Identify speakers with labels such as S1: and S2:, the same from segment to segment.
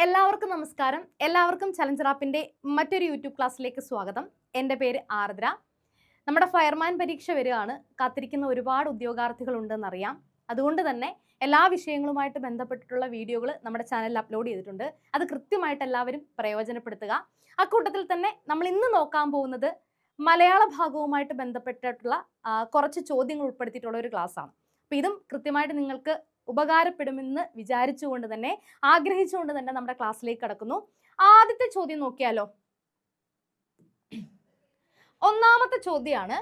S1: എല്ലാവർക്കും നമസ്കാരം. എല്ലാവർക്കും ചലഞ്ചർ ആപ്പിന്റെ മറ്റൊരു യൂട്യൂബ് ക്ലാസ്സിലേക്ക് സ്വാഗതം. എൻ്റെ പേര് ആർദ്ര. നമ്മുടെ ഫയർമാൻ പരീക്ഷ വരികയാണ്. കാത്തിരിക്കുന്ന ഒരുപാട് ഉദ്യോഗാർത്ഥികൾ ഉണ്ടെന്നറിയാം. അതുകൊണ്ട് തന്നെ എല്ലാ വിഷയങ്ങളുമായിട്ട് ബന്ധപ്പെട്ടിട്ടുള്ള വീഡിയോകൾ നമ്മുടെ ചാനലിൽ അപ്ലോഡ് ചെയ്തിട്ടുണ്ട്. അത് കൃത്യമായിട്ട് എല്ലാവരും പ്രയോജനപ്പെടുത്തുക. അക്കൂട്ടത്തിൽ തന്നെ നമ്മൾ ഇന്ന് നോക്കാൻ പോകുന്നത് മലയാള ഭാഗവുമായിട്ട് ബന്ധപ്പെട്ടിട്ടുള്ള കുറച്ച് ചോദ്യങ്ങൾ ഉൾപ്പെടുത്തിയിട്ടുള്ള ഒരു ക്ലാസ്സാണ്. അപ്പോൾ ഇതും കൃത്യമായിട്ട് നിങ്ങൾക്ക് ഉപകാരപ്പെടുമെന്ന് വിചാരിച്ചുകൊണ്ട് തന്നെ ആഗ്രഹിച്ചുകൊണ്ട് തന്നെ നമ്മുടെ ക്ലാസ്സിലേക്ക് കടക്കുന്നു. ആദ്യത്തെ ചോദ്യം നോക്കിയാലോ. ഒന്നാമത്തെ ചോദ്യമാണ്,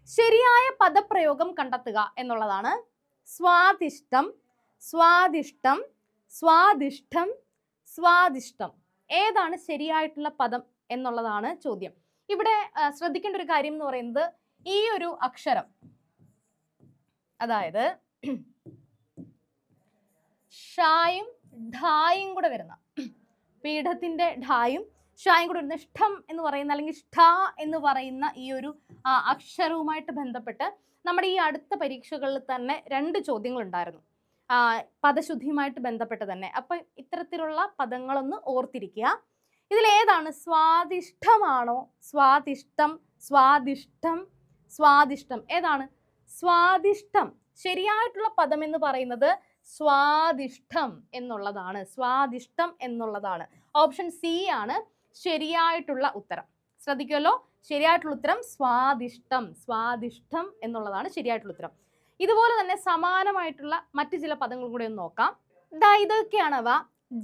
S1: ശരിയായ പദപ്രയോഗം കണ്ടെത്തുക എന്നുള്ളതാണ്. സ്വാദിഷ്ടം, സ്വാദിഷ്ടം, സ്വാദിഷ്ടം, സ്വാദിഷ്ടം. ഏതാണ് ശരിയായിട്ടുള്ള പദം എന്നുള്ളതാണ് ചോദ്യം. ഇവിടെ ശ്രദ്ധിക്കേണ്ട ഒരു കാര്യം എന്ന് പറയുന്നത് ഈ ഒരു അക്ഷരം, അതായത് ഷായും ഢായും കൂടെ വരുന്ന, പീഠത്തിന്റെ ഢായും ഷായും കൂടെ വരുന്ന ഇഷ്ടം എന്ന് പറയുന്ന അല്ലെങ്കിൽ ഷ്ഠ എന്ന് പറയുന്ന ഈ ഒരു അക്ഷരവുമായിട്ട് ബന്ധപ്പെട്ട് നമ്മുടെ ഈ അടുത്ത പരീക്ഷകളിൽ തന്നെ 2 ചോദ്യങ്ങൾ ഉണ്ടായിരുന്നു, പദശുദ്ധിയുമായിട്ട് ബന്ധപ്പെട്ട് തന്നെ. അപ്പൊ ഇത്തരത്തിലുള്ള പദങ്ങളൊന്ന് ഓർത്തിരിക്കുക. ഇതിലേതാണ് സ്വാദിഷ്ടമാണോ, സ്വാദിഷ്ടം, സ്വാദിഷ്ടം, സ്വാദിഷ്ടം, ഏതാണ് സ്വാദിഷ്ടം? ശരിയായിട്ടുള്ള പദം എന്ന് പറയുന്നത് സ്വാദിഷ്ടം എന്നുള്ളതാണ്. സ്വാദിഷ്ടം എന്നുള്ളതാണ്. ഓപ്ഷൻ സി ആണ് ശരിയായിട്ടുള്ള ഉത്തരം. ശ്രദ്ധിക്കുമല്ലോ, ശരിയായിട്ടുള്ള ഉത്തരം സ്വാദിഷ്ടം. സ്വാദിഷ്ടം എന്നുള്ളതാണ് ശരിയായിട്ടുള്ള ഉത്തരം. ഇതുപോലെ തന്നെ സമാനമായിട്ടുള്ള മറ്റു ചില പദങ്ങളും കൂടെ ഒന്ന് നോക്കാം. ഇതൊക്കെയാണവ: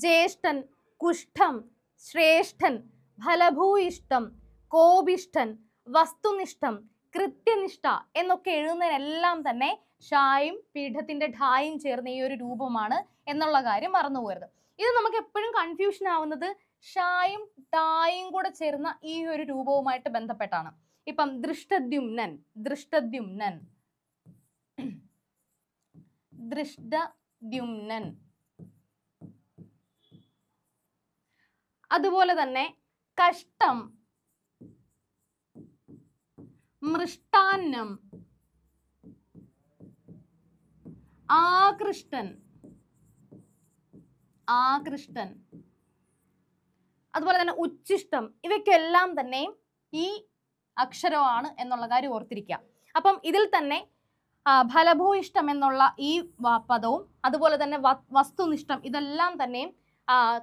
S1: ജ്യേഷ്ഠൻ, കുഷ്ഠം, ശ്രേഷ്ഠൻ, ഫലഭൂയിഷ്ടം, കോപിഷ്ഠൻ, വസ്തുനിഷ്ഠം, കൃത്യനിഷ്ഠ എന്നൊക്കെ എഴുതുന്നതിനെല്ലാം തന്നെ ഷായും പീഠത്തിന്റെ ഢായും ചേർന്ന ഈ ഒരു രൂപമാണ് എന്നുള്ള കാര്യം മറന്നു പോകരുത്. ഇത് നമുക്ക് എപ്പോഴും കൺഫ്യൂഷൻ ആവുന്നത് ഷായും ടായും കൂടെ ചേർന്ന ഈ ഒരു രൂപവുമായിട്ട് ബന്ധപ്പെട്ടാണ്. ഇപ്പം ദൃഷ്ടദ്യുമ്നൻ, ദൃഷ്ടദ്യുമ്നൻ, ദൃഷ്ടദ്യുമ്നൻ. അതുപോലെ തന്നെ കഷ്ടം, മൃഷ്ടാന്നം, ആകൃഷ്ടൻ, ആകൃഷ്ടൻ. അതുപോലെ തന്നെ ഉച്ഛിഷ്ടം. ഇവയ്ക്കെല്ലാം തന്നെ ഈ അക്ഷരമാണ് എന്നുള്ള കാര്യം ഓർത്തിരിക്കുക. അപ്പം ഇതിൽ തന്നെ ഫലഭൂയിഷ്ടം എന്നുള്ള ഈ പദവും അതുപോലെ തന്നെ വസ്തുനിഷ്ഠം, ഇതെല്ലാം തന്നെ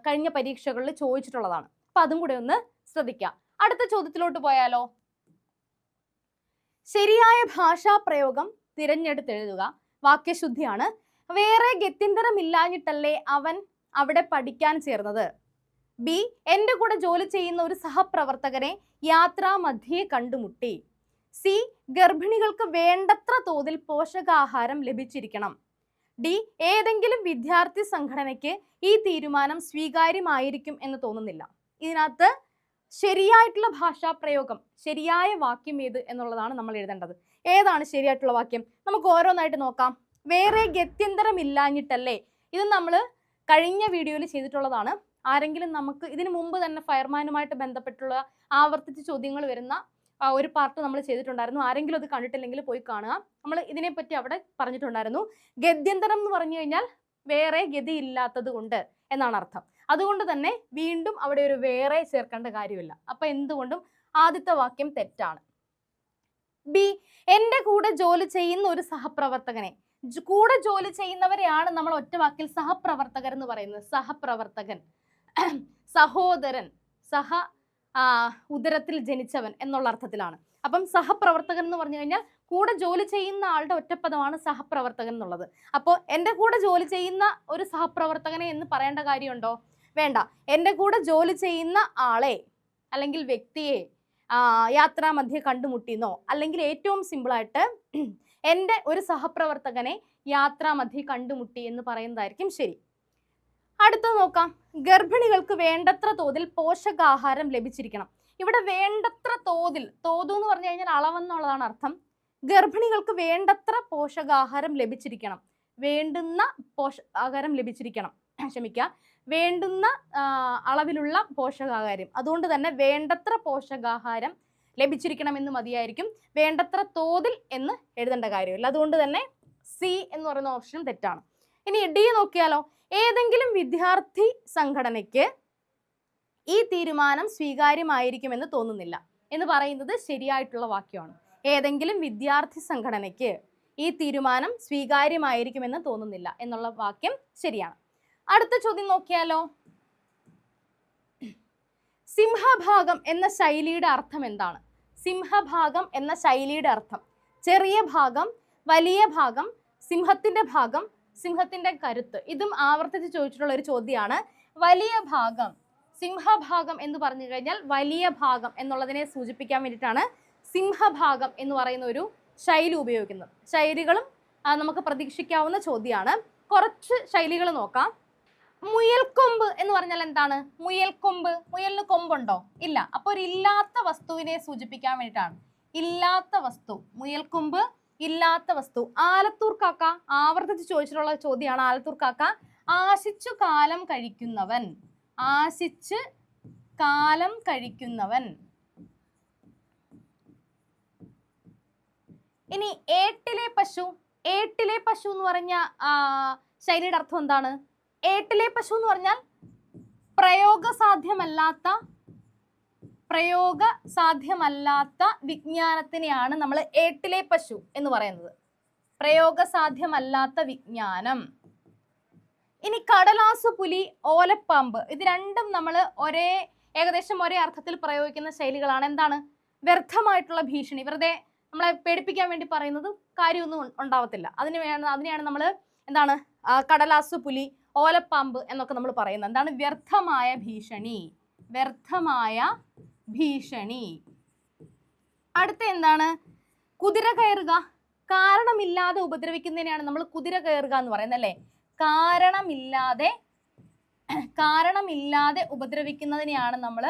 S1: കഴിഞ്ഞ പരീക്ഷകളിൽ ചോദിച്ചിട്ടുള്ളതാണ്. അപ്പൊ അതും കൂടെ ഒന്ന് ശ്രദ്ധിക്കുക. അടുത്ത ചോദ്യത്തിലോട്ട് പോയാലോ. ശരിയായ ഭാഷാ പ്രയോഗം തിരഞ്ഞെടുത്തെഴുതുക. വാക്യശുദ്ധിയാണ്. വേറെ ഗത്യന്തരമില്ലാഞ്ഞിട്ടല്ലേ അവൻ അവിടെ പഠിക്കാൻ ചേർന്നത്. ബി, എൻ്റെ കൂടെ ജോലി ചെയ്യുന്ന ഒരു സഹപ്രവർത്തകനെ യാത്രാമധ്യേ കണ്ടുമുട്ടി. സി, ഗർഭിണികൾക്ക് വേണ്ടത്ര തോതിൽ പോഷകാഹാരം ലഭിച്ചിരിക്കണം. ഡി, ഏതെങ്കിലും വിദ്യാർത്ഥി സംഘടനയ്ക്ക് ഈ തീരുമാനം സ്വീകാര്യമായിരിക്കും എന്ന് തോന്നുന്നില്ല. ഇതിനകത്ത് ശരിയായിട്ടുള്ള ഭാഷാ പ്രയോഗം, ശരിയായ വാക്യം ഏത് എന്നുള്ളതാണ് നമ്മൾ എഴുതേണ്ടത്. ഏതാണ് ശരിയായിട്ടുള്ള വാക്യം? നമുക്ക് ഓരോന്നായിട്ട് നോക്കാം. വേറെ ഗത്യന്തരമില്ലാഞ്ഞിട്ടല്ലേ, ഇത് നമ്മൾ കഴിഞ്ഞ വീഡിയോയിൽ ചെയ്തിട്ടുള്ളതാണ്. ആരെങ്കിലും നമുക്ക് ഇതിനു മുമ്പ് തന്നെ ഫയർമാനുമായിട്ട് ബന്ധപ്പെട്ടുള്ള ആവർത്തിച്ച് ചോദ്യങ്ങൾ വരുന്ന ഒരു പാർട്ട് നമ്മൾ ചെയ്തിട്ടുണ്ടായിരുന്നു. ആരെങ്കിലും അത് കണ്ടിട്ടില്ലെങ്കിൽ പോയി കാണുക. നമ്മൾ ഇതിനെപ്പറ്റി അവിടെ പറഞ്ഞിട്ടുണ്ടായിരുന്നു. ഗദ്യന്തരം എന്ന് പറഞ്ഞു കഴിഞ്ഞാൽ വേറെ ഗതിയില്ലാത്തത് കൊണ്ട് എന്നാണ് അർത്ഥം. അതുകൊണ്ട് തന്നെ വീണ്ടും അവിടെ ഒരു വേറെ ചേർക്കേണ്ട കാര്യമില്ല. അപ്പൊ എന്തുകൊണ്ടും ആദ്യത്തെ വാക്യം തെറ്റാണ്. ബി, എൻ്റെ കൂടെ ജോലി ചെയ്യുന്ന ഒരു സഹപ്രവർത്തകനെ. കൂടെ ജോലി ചെയ്യുന്നവരെയാണ് നമ്മൾ ഒറ്റ വാക്കിൽ സഹപ്രവർത്തകർ എന്ന് പറയുന്നത്. സഹപ്രവർത്തകൻ, സഹോദരൻ, ഉദരത്തിൽ ജനിച്ചവൻ എന്നുള്ള അർത്ഥത്തിലാണ്. അപ്പം സഹപ്രവർത്തകൻ എന്ന് പറഞ്ഞു കഴിഞ്ഞാൽ കൂടെ ജോലി ചെയ്യുന്ന ആളുടെ ഒറ്റപ്പദമാണ് സഹപ്രവർത്തകൻ എന്നുള്ളത്. അപ്പോൾ എൻ്റെ കൂടെ ജോലി ചെയ്യുന്ന ഒരു സഹപ്രവർത്തകനെ എന്ന് പറയേണ്ട കാര്യമുണ്ടോ? വേണ്ട. എൻ്റെ കൂടെ ജോലി ചെയ്യുന്ന ആളെ അല്ലെങ്കിൽ വ്യക്തിയെ യാത്രാമധ്യേ കണ്ടുമുട്ടിയെന്നോ, അല്ലെങ്കിൽ ഏറ്റവും സിമ്പിളായിട്ട് എൻ്റെ ഒരു സഹപ്രവർത്തകനെ യാത്രാമധ്യേ കണ്ടുമുട്ടി എന്ന് പറയുന്നതായിരിക്കും ശരി. അടുത്തത് നോക്കാം. ഗർഭിണികൾക്ക് വേണ്ടത്ര തോതിൽ പോഷകാഹാരം ലഭിച്ചിരിക്കണം. ഇവിടെ വേണ്ടത്ര തോതിൽ, തോതു എന്ന് പറഞ്ഞു കഴിഞ്ഞാൽ അളവെന്നുള്ളതാണ് അർത്ഥം. ഗർഭിണികൾക്ക് വേണ്ടത്ര പോഷകാഹാരം ലഭിച്ചിരിക്കണം. വേണ്ടുന്ന പോഷകാഹാരം ലഭിച്ചിരിക്കണം, ക്ഷമിക്കുക, വേണ്ടുന്ന അളവിലുള്ള പോഷകാഹാരം. അതുകൊണ്ട് തന്നെ വേണ്ടത്ര പോഷകാഹാരം ലഭിച്ചിരിക്കണം എന്ന് മതിയായിരിക്കും. വേണ്ടത്ര തോതിൽ എന്ന് എഴുതേണ്ട കാര്യമില്ല. അതുകൊണ്ട് തന്നെ സി എന്ന് പറയുന്ന ഓപ്ഷനും തെറ്റാണ്. ഇനി ഡി നോക്കിയാലോ, ഏതെങ്കിലും വിദ്യാർത്ഥി സംഘടനയ്ക്ക് ഈ തീരുമാനം സ്വീകാര്യമായിരിക്കുമെന്ന് തോന്നുന്നില്ല എന്ന് പറയുന്നത് ശരിയായിട്ടുള്ള വാക്യമാണ്. ഏതെങ്കിലും വിദ്യാർത്ഥി സംഘടനയ്ക്ക് ഈ തീരുമാനം സ്വീകാര്യമായിരിക്കുമെന്ന് തോന്നുന്നില്ല എന്നുള്ള വാക്യം ശരിയാണ്. അടുത്ത ചോദ്യം നോക്കിയാലോ, സിംഹഭാഗം എന്ന ശൈലിയുടെ അർത്ഥം എന്താണ്? സിംഹഭാഗം എന്ന ശൈലിയുടെ അർത്ഥം ചെറിയ ഭാഗം, വലിയ ഭാഗം, സിംഹത്തിന്റെ ഭാഗം, സിംഹത്തിന്റെ കരുത്ത്. ഇതും ആവർത്തിച്ച് ചോദിച്ചിട്ടുള്ള ഒരു ചോദ്യമാണ്. വലിയ ഭാഗം, സിംഹഭാഗം എന്ന് പറഞ്ഞു കഴിഞ്ഞാൽ വലിയ ഭാഗം എന്നുള്ളതിനെ സൂചിപ്പിക്കാൻ വേണ്ടിയിട്ടാണ് സിംഹഭാഗം എന്ന് പറയുന്ന ഒരു ശൈലി ഉപയോഗിക്കുന്നത്. ശൈലികളും നമുക്ക് പ്രതീക്ഷിക്കാവുന്ന ചോദ്യമാണ്. കുറച്ച് ശൈലികൾ നോക്കാം. മുയൽക്കൊമ്പ് എന്ന് പറഞ്ഞാൽ എന്താണ്? മുയൽക്കൊമ്പ്, മുയലിന് കൊമ്പുണ്ടോ? ഇല്ല. അപ്പോൾ ഒരു ഇല്ലാത്ത വസ്തുവിനെ സൂചിപ്പിക്കാൻ വേണ്ടിയിട്ടാണ്. ഇല്ലാത്ത വസ്തു, മുയൽക്കൊമ്പ് ഇല്ലാത്ത വസ്തു. ആലത്തൂർ കാക്ക ആവർത്തിച്ച് ചോദിച്ചിട്ടുള്ള ചോദ്യമാണ്. ആലത്തൂർ കാക്ക ആശിച്ചു കാലം കഴിക്കുന്നവൻ, ആശിച്ച് കാലം കഴിക്കുന്നവൻ. ഇനി ഏട്ടിലെ പശു, ഏട്ടിലെ പശു എന്ന് പറഞ്ഞ ശൈലിയുടെ അർത്ഥം എന്താണ്? ഏട്ടിലെ പശു എന്ന് പറഞ്ഞാൽ പ്രയോഗസാധ്യമല്ലാത്ത വിജ്ഞാനത്തിനെയാണ് നമ്മൾ ഏട്ടിലെ പശു എന്ന് പറയുന്നത്. പ്രയോഗസാധ്യമല്ലാത്ത വിജ്ഞാനം. ഇനി കടലാസു പുലി, ഓലപ്പാമ്പ്, ഇത് രണ്ടും നമ്മൾ ഏകദേശം ഒരേ അർത്ഥത്തിൽ പ്രയോഗിക്കുന്ന ശൈലികളാണ്. എന്താണ്? വ്യർത്ഥമായിട്ടുള്ള ഭീഷണി, വെറുതെ നമ്മളെ പേടിപ്പിക്കാൻ വേണ്ടി പറയുന്നത് കാര്യമൊന്നും ഉണ്ടാവത്തില്ല. അതിനെയാണ് നമ്മൾ എന്താണ് കടലാസു പുലി, ഓലപ്പാമ്പ് എന്നൊക്കെ നമ്മൾ പറയുന്നത്. എന്താണ്? വ്യർത്ഥമായ ഭീഷണി, വ്യർത്ഥമായ ഭീഷണി. അടുത്ത എന്താണ്? കുതിര കയറുക. കാരണമില്ലാതെ ഉപദ്രവിക്കുന്നതിനെയാണ് നമ്മൾ കുതിര കയറുക എന്ന് പറയുന്നത്, അല്ലേ? കാരണമില്ലാതെ ഉപദ്രവിക്കുന്നതിനെയാണ് നമ്മൾ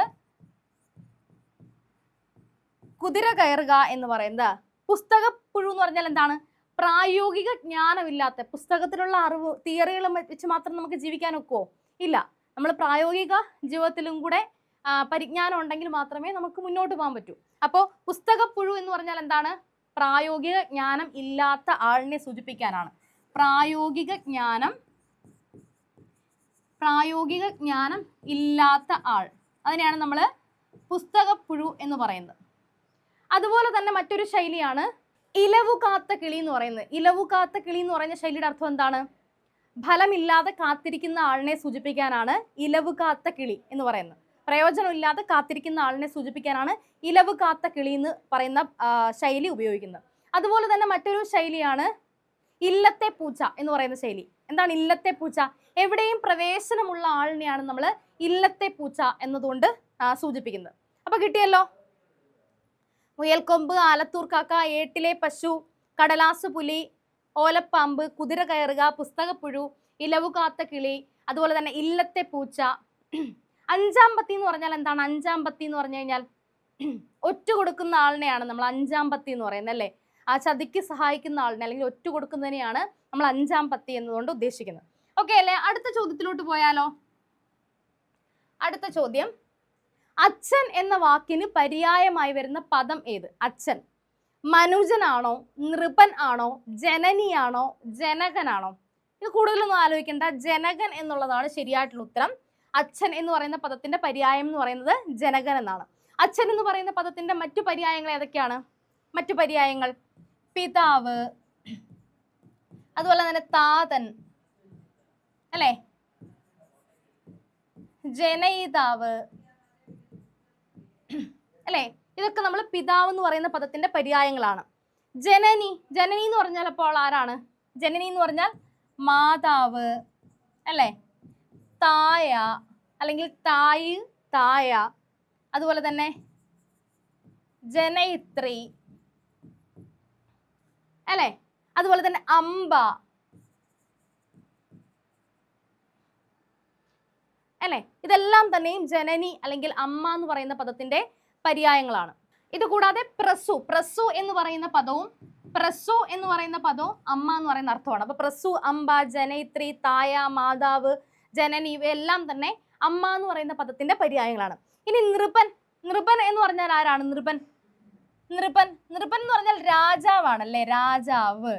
S1: കുതിര കയറുക എന്ന് പറയുന്നത്. പുസ്തകപ്പുഴു എന്ന് പറഞ്ഞാൽ എന്താണ്? പ്രായോഗിക ജ്ഞാനമില്ലാത്ത, പുസ്തകത്തിലുള്ള അറിവ് തിയറികളും വെച്ച് മാത്രം നമുക്ക് ജീവിക്കാൻ ഒക്കുമോ? ഇല്ല. നമ്മൾ പ്രായോഗിക ജീവിതത്തിലും കൂടെ പരിജ്ഞാനം ഉണ്ടെങ്കിൽ മാത്രമേ നമുക്ക് മുന്നോട്ട് പോകാൻ പറ്റൂ. അപ്പോൾ പുസ്തകപ്പുഴു എന്ന് പറഞ്ഞാൽ എന്താണ്? പ്രായോഗിക ജ്ഞാനം ഇല്ലാത്ത ആളിനെ സൂചിപ്പിക്കാനാണ്. പ്രായോഗിക ജ്ഞാനം ഇല്ലാത്ത ആൾ, അതിനെയാണ് നമ്മൾ പുസ്തകപ്പുഴു എന്ന് പറയുന്നത്. അതുപോലെ തന്നെ മറ്റൊരു ശൈലിയാണ് ഇലവു കാത്ത കിളി എന്ന് പറയുന്നത്. ഇലവു കാത്ത കിളി എന്ന് പറയുന്ന ശൈലിയുടെ അർത്ഥം എന്താണ്? ഫലമില്ലാതെ കാത്തിരിക്കുന്ന ആളിനെ സൂചിപ്പിക്കാനാണ് ഇലവു കാത്ത കിളി എന്ന് പറയുന്നത്. പ്രയോജനമില്ലാതെ കാത്തിരിക്കുന്ന ആളിനെ സൂചിപ്പിക്കാനാണ് ഇലവു കാത്ത കിളി എന്ന് പറയുന്ന ശൈലി ഉപയോഗിക്കുന്നത്. അതുപോലെ തന്നെ മറ്റൊരു ശൈലിയാണ് ഇല്ലത്തെ പൂച്ച എന്ന് പറയുന്ന ശൈലി. എന്താണ് ഇല്ലത്തെ പൂച്ച? എവിടെയും പ്രവേശനമുള്ള ആളിനെയാണ് നമ്മൾ ഇല്ലത്തെ പൂച്ച എന്നതുകൊണ്ട് സൂചിപ്പിക്കുന്നത്. അപ്പൊ കിട്ടിയല്ലോ. മുയൽക്കൊമ്പ്, ആലത്തൂർ കാക്ക, ഏട്ടിലെ പശു, കടലാസു പുലി, ഓലപ്പാമ്പ്, കുതിര കയറുക, പുസ്തകപ്പുഴു, ഇലവു കാത്ത കിളി, അതുപോലെ തന്നെ ഇല്ലത്തെ പൂച്ച. അഞ്ചാം പത്തി എന്ന് പറഞ്ഞാൽ എന്താണ്? അഞ്ചാം പത്തി എന്ന് പറഞ്ഞു കഴിഞ്ഞാൽ ഒറ്റ കൊടുക്കുന്ന ആളിനെയാണ് നമ്മൾ അഞ്ചാം പത്തി എന്ന് പറയുന്നത്, അല്ലേ? ആ ചതിക്ക് സഹായിക്കുന്ന ആളിനെ അല്ലെങ്കിൽ ഒറ്റ കൊടുക്കുന്നതിനെയാണ് നമ്മൾ അഞ്ചാം പത്തി എന്നതുകൊണ്ട് ഉദ്ദേശിക്കുന്നത്. ഓക്കെ അല്ലേ? അടുത്ത ചോദ്യത്തിലോട്ട് പോയാലോ. അടുത്ത ചോദ്യം, അച്ഛൻ എന്ന വാക്കിന് പര്യായമായി വരുന്ന പദം ഏത്? അച്ഛൻ മനുജനാണോ, നൃപൻ ആണോ, ജനനിയാണോ, ജനകനാണോ? ഇത് കൂടുതലൊന്നും ആലോചിക്കേണ്ട. ജനകൻ എന്നുള്ളതാണ് ശരിയായിട്ടുള്ള ഉത്തരം. അച്ഛൻ എന്ന് പറയുന്ന പദത്തിന്റെ പര്യായം എന്ന് പറയുന്നത് ജനകൻ എന്നാണ്. അച്ഛൻ എന്ന് പറയുന്ന പദത്തിന്റെ മറ്റു പര്യായങ്ങൾ ഏതൊക്കെയാണ്? മറ്റു പര്യായങ്ങൾ പിതാവ്, അതുപോലെ തന്നെ താതൻ, അല്ലേ? ജനയിതാവ്, അല്ലേ? ഇതൊക്കെ നമ്മൾ പിതാവ് എന്ന് പറയുന്ന പദത്തിന്റെ പര്യായങ്ങളാണ്. ജനനി, ജനനി എന്ന് പറഞ്ഞാൽ അപ്പോൾ ആരാണ്? ജനനി എന്ന് പറഞ്ഞാൽ മാതാവ്, അല്ലേ? തായ അല്ലെങ്കിൽ തായ്, തായ, അതുപോലെ തന്നെ ജനയിത്രി, അല്ലേ? അതുപോലെ തന്നെ അംബ, അല്ലേ? ഇതെല്ലാം തന്നെയും ജനനി അല്ലെങ്കിൽ അമ്മ എന്ന് പറയുന്ന പദത്തിന്റെ പര്യായങ്ങളാണ്. ഇത് കൂടാതെ പ്രസു, പ്രസു എന്ന് പറയുന്ന പദവും അമ്മ എന്ന് പറയുന്ന അർത്ഥമാണ്. അപ്പൊ പ്രസു, അംബ, ജനയിത്രി, തായ, മാതാവ്, ജനനി ഇവയെല്ലാം തന്നെ അമ്മ എന്ന് പറയുന്ന പദത്തിന്റെ പര്യായങ്ങളാണ്. ഇനി നൃപൻ, നൃപൻ എന്ന് പറഞ്ഞാൽ ആരാണ്? നൃപൻ എന്ന് പറഞ്ഞാൽ രാജാവാണ്, അല്ലേ? രാജാവ്.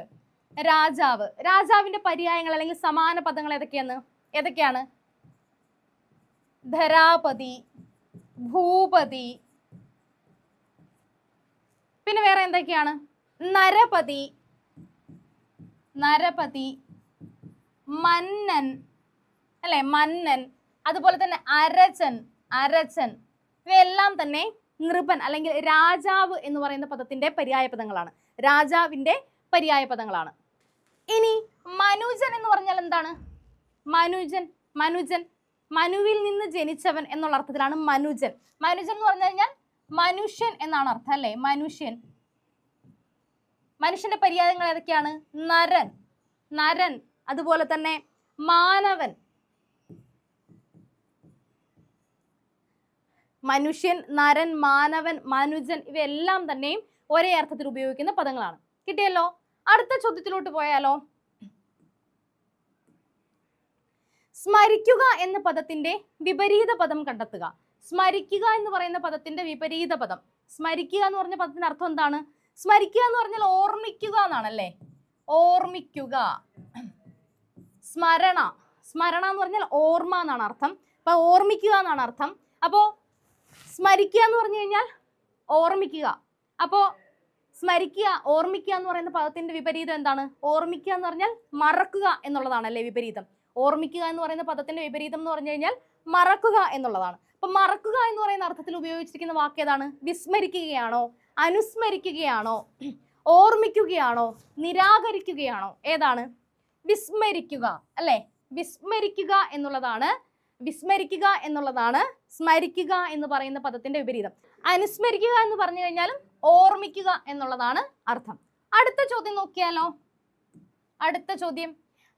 S1: രാജാവ്. രാജാവിന്റെ പര്യായങ്ങൾ അല്ലെങ്കിൽ സമാന പദങ്ങൾ ഏതൊക്കെയാണ്? ധരാപതി, ഭൂപതി, പിന്നെ വേറെ എന്തൊക്കെയാണ്? നരപതി, മന്നൻ അല്ലെ, മന്നൻ. അതുപോലെ തന്നെ അരച്ചൻ. ഇവയെല്ലാം തന്നെ നൃപൻ അല്ലെങ്കിൽ രാജാവ് എന്ന് പറയുന്ന പദത്തിന്റെ പര്യായ പദങ്ങളാണ്. രാജാവിന്റെ പര്യായ പദങ്ങളാണ്. ഇനി മനുജൻ എന്ന് പറഞ്ഞാൽ എന്താണ്? മനുജൻ മനുവിൽ നിന്ന് ജനിച്ചവൻ എന്നുള്ള അർത്ഥത്തിലാണ് മനുജൻ. മനുജൻ എന്ന് പറഞ്ഞു കഴിഞ്ഞാൽ മനുഷ്യൻ എന്നാണ് അർത്ഥം അല്ലെ, മനുഷ്യന്റെ പര്യായങ്ങൾ ഏതൊക്കെയാണ്? നരൻ, അതുപോലെ തന്നെ മാനവൻ. മനുഷ്യൻ, നരൻ, മാനവൻ, മനുജൻ ഇവയെല്ലാം തന്നെയും ഒരേ അർത്ഥത്തിൽ ഉപയോഗിക്കുന്ന പദങ്ങളാണ്. കിട്ടിയല്ലോ. അടുത്ത ചോദ്യത്തിലോട്ട് പോയാലോ? സ്മരിക്കുക എന്ന പദത്തിന്റെ വിപരീത പദം കണ്ടെത്തുക. സ്മരിക്കുക എന്ന് പറയുന്ന പദത്തിന്റെ വിപരീത പദം. സ്മരിക്കുക എന്ന് പറഞ്ഞ പദത്തിന്റെ അർത്ഥം എന്താണ്? സ്മരിക്കുക എന്ന് പറഞ്ഞാൽ ഓർമ്മിക്കുക എന്നാണല്ലേ, ഓർമ്മിക്കുക. സ്മരണ എന്ന് പറഞ്ഞാൽ ഓർമ്മ എന്നാണ് അർത്ഥം. അപ്പൊ ഓർമ്മിക്കുക എന്നാണ് അർത്ഥം. അപ്പോ സ്മരിക്കുക എന്ന് പറഞ്ഞു കഴിഞ്ഞാൽ ഓർമ്മിക്കുക. അപ്പോ സ്മരിക്കുക, ഓർമ്മിക്കുക എന്ന് പറയുന്ന പദത്തിന്റെ വിപരീതം എന്താണ്? ഓർമ്മിക്കുക എന്ന് പറഞ്ഞാൽ മറക്കുക എന്നുള്ളതാണ് അല്ലേ വിപരീതം. ഓർമ്മിക്കുക എന്ന് പറയുന്ന പദത്തിന്റെ വിപരീതം എന്ന് പറഞ്ഞു കഴിഞ്ഞാൽ മറക്കുക എന്നുള്ളതാണ്. അപ്പൊ മറക്കുക എന്ന് പറയുന്ന അർത്ഥത്തിൽ ഉപയോഗിച്ചിരിക്കുന്ന വാക്ക് ഏതാണ്? വിസ്മരിക്കുകയാണോ, അനുസ്മരിക്കുകയാണോ, ഓർമ്മിക്കുകയാണോ, നിരാകരിക്കുകയാണോ? ഏതാണ്? വിസ്മരിക്കുക അല്ലെ. വിസ്മരിക്കുക എന്നുള്ളതാണ് സ്മരിക്കുക എന്ന് പറയുന്ന പദത്തിന്റെ വിപരീതം. അനുസ്മരിക്കുക എന്ന് പറഞ്ഞു കഴിഞ്ഞാലും ഓർമ്മിക്കുക എന്നുള്ളതാണ് അർത്ഥം. അടുത്ത ചോദ്യം നോക്കിയാലോ? അടുത്ത ചോദ്യം,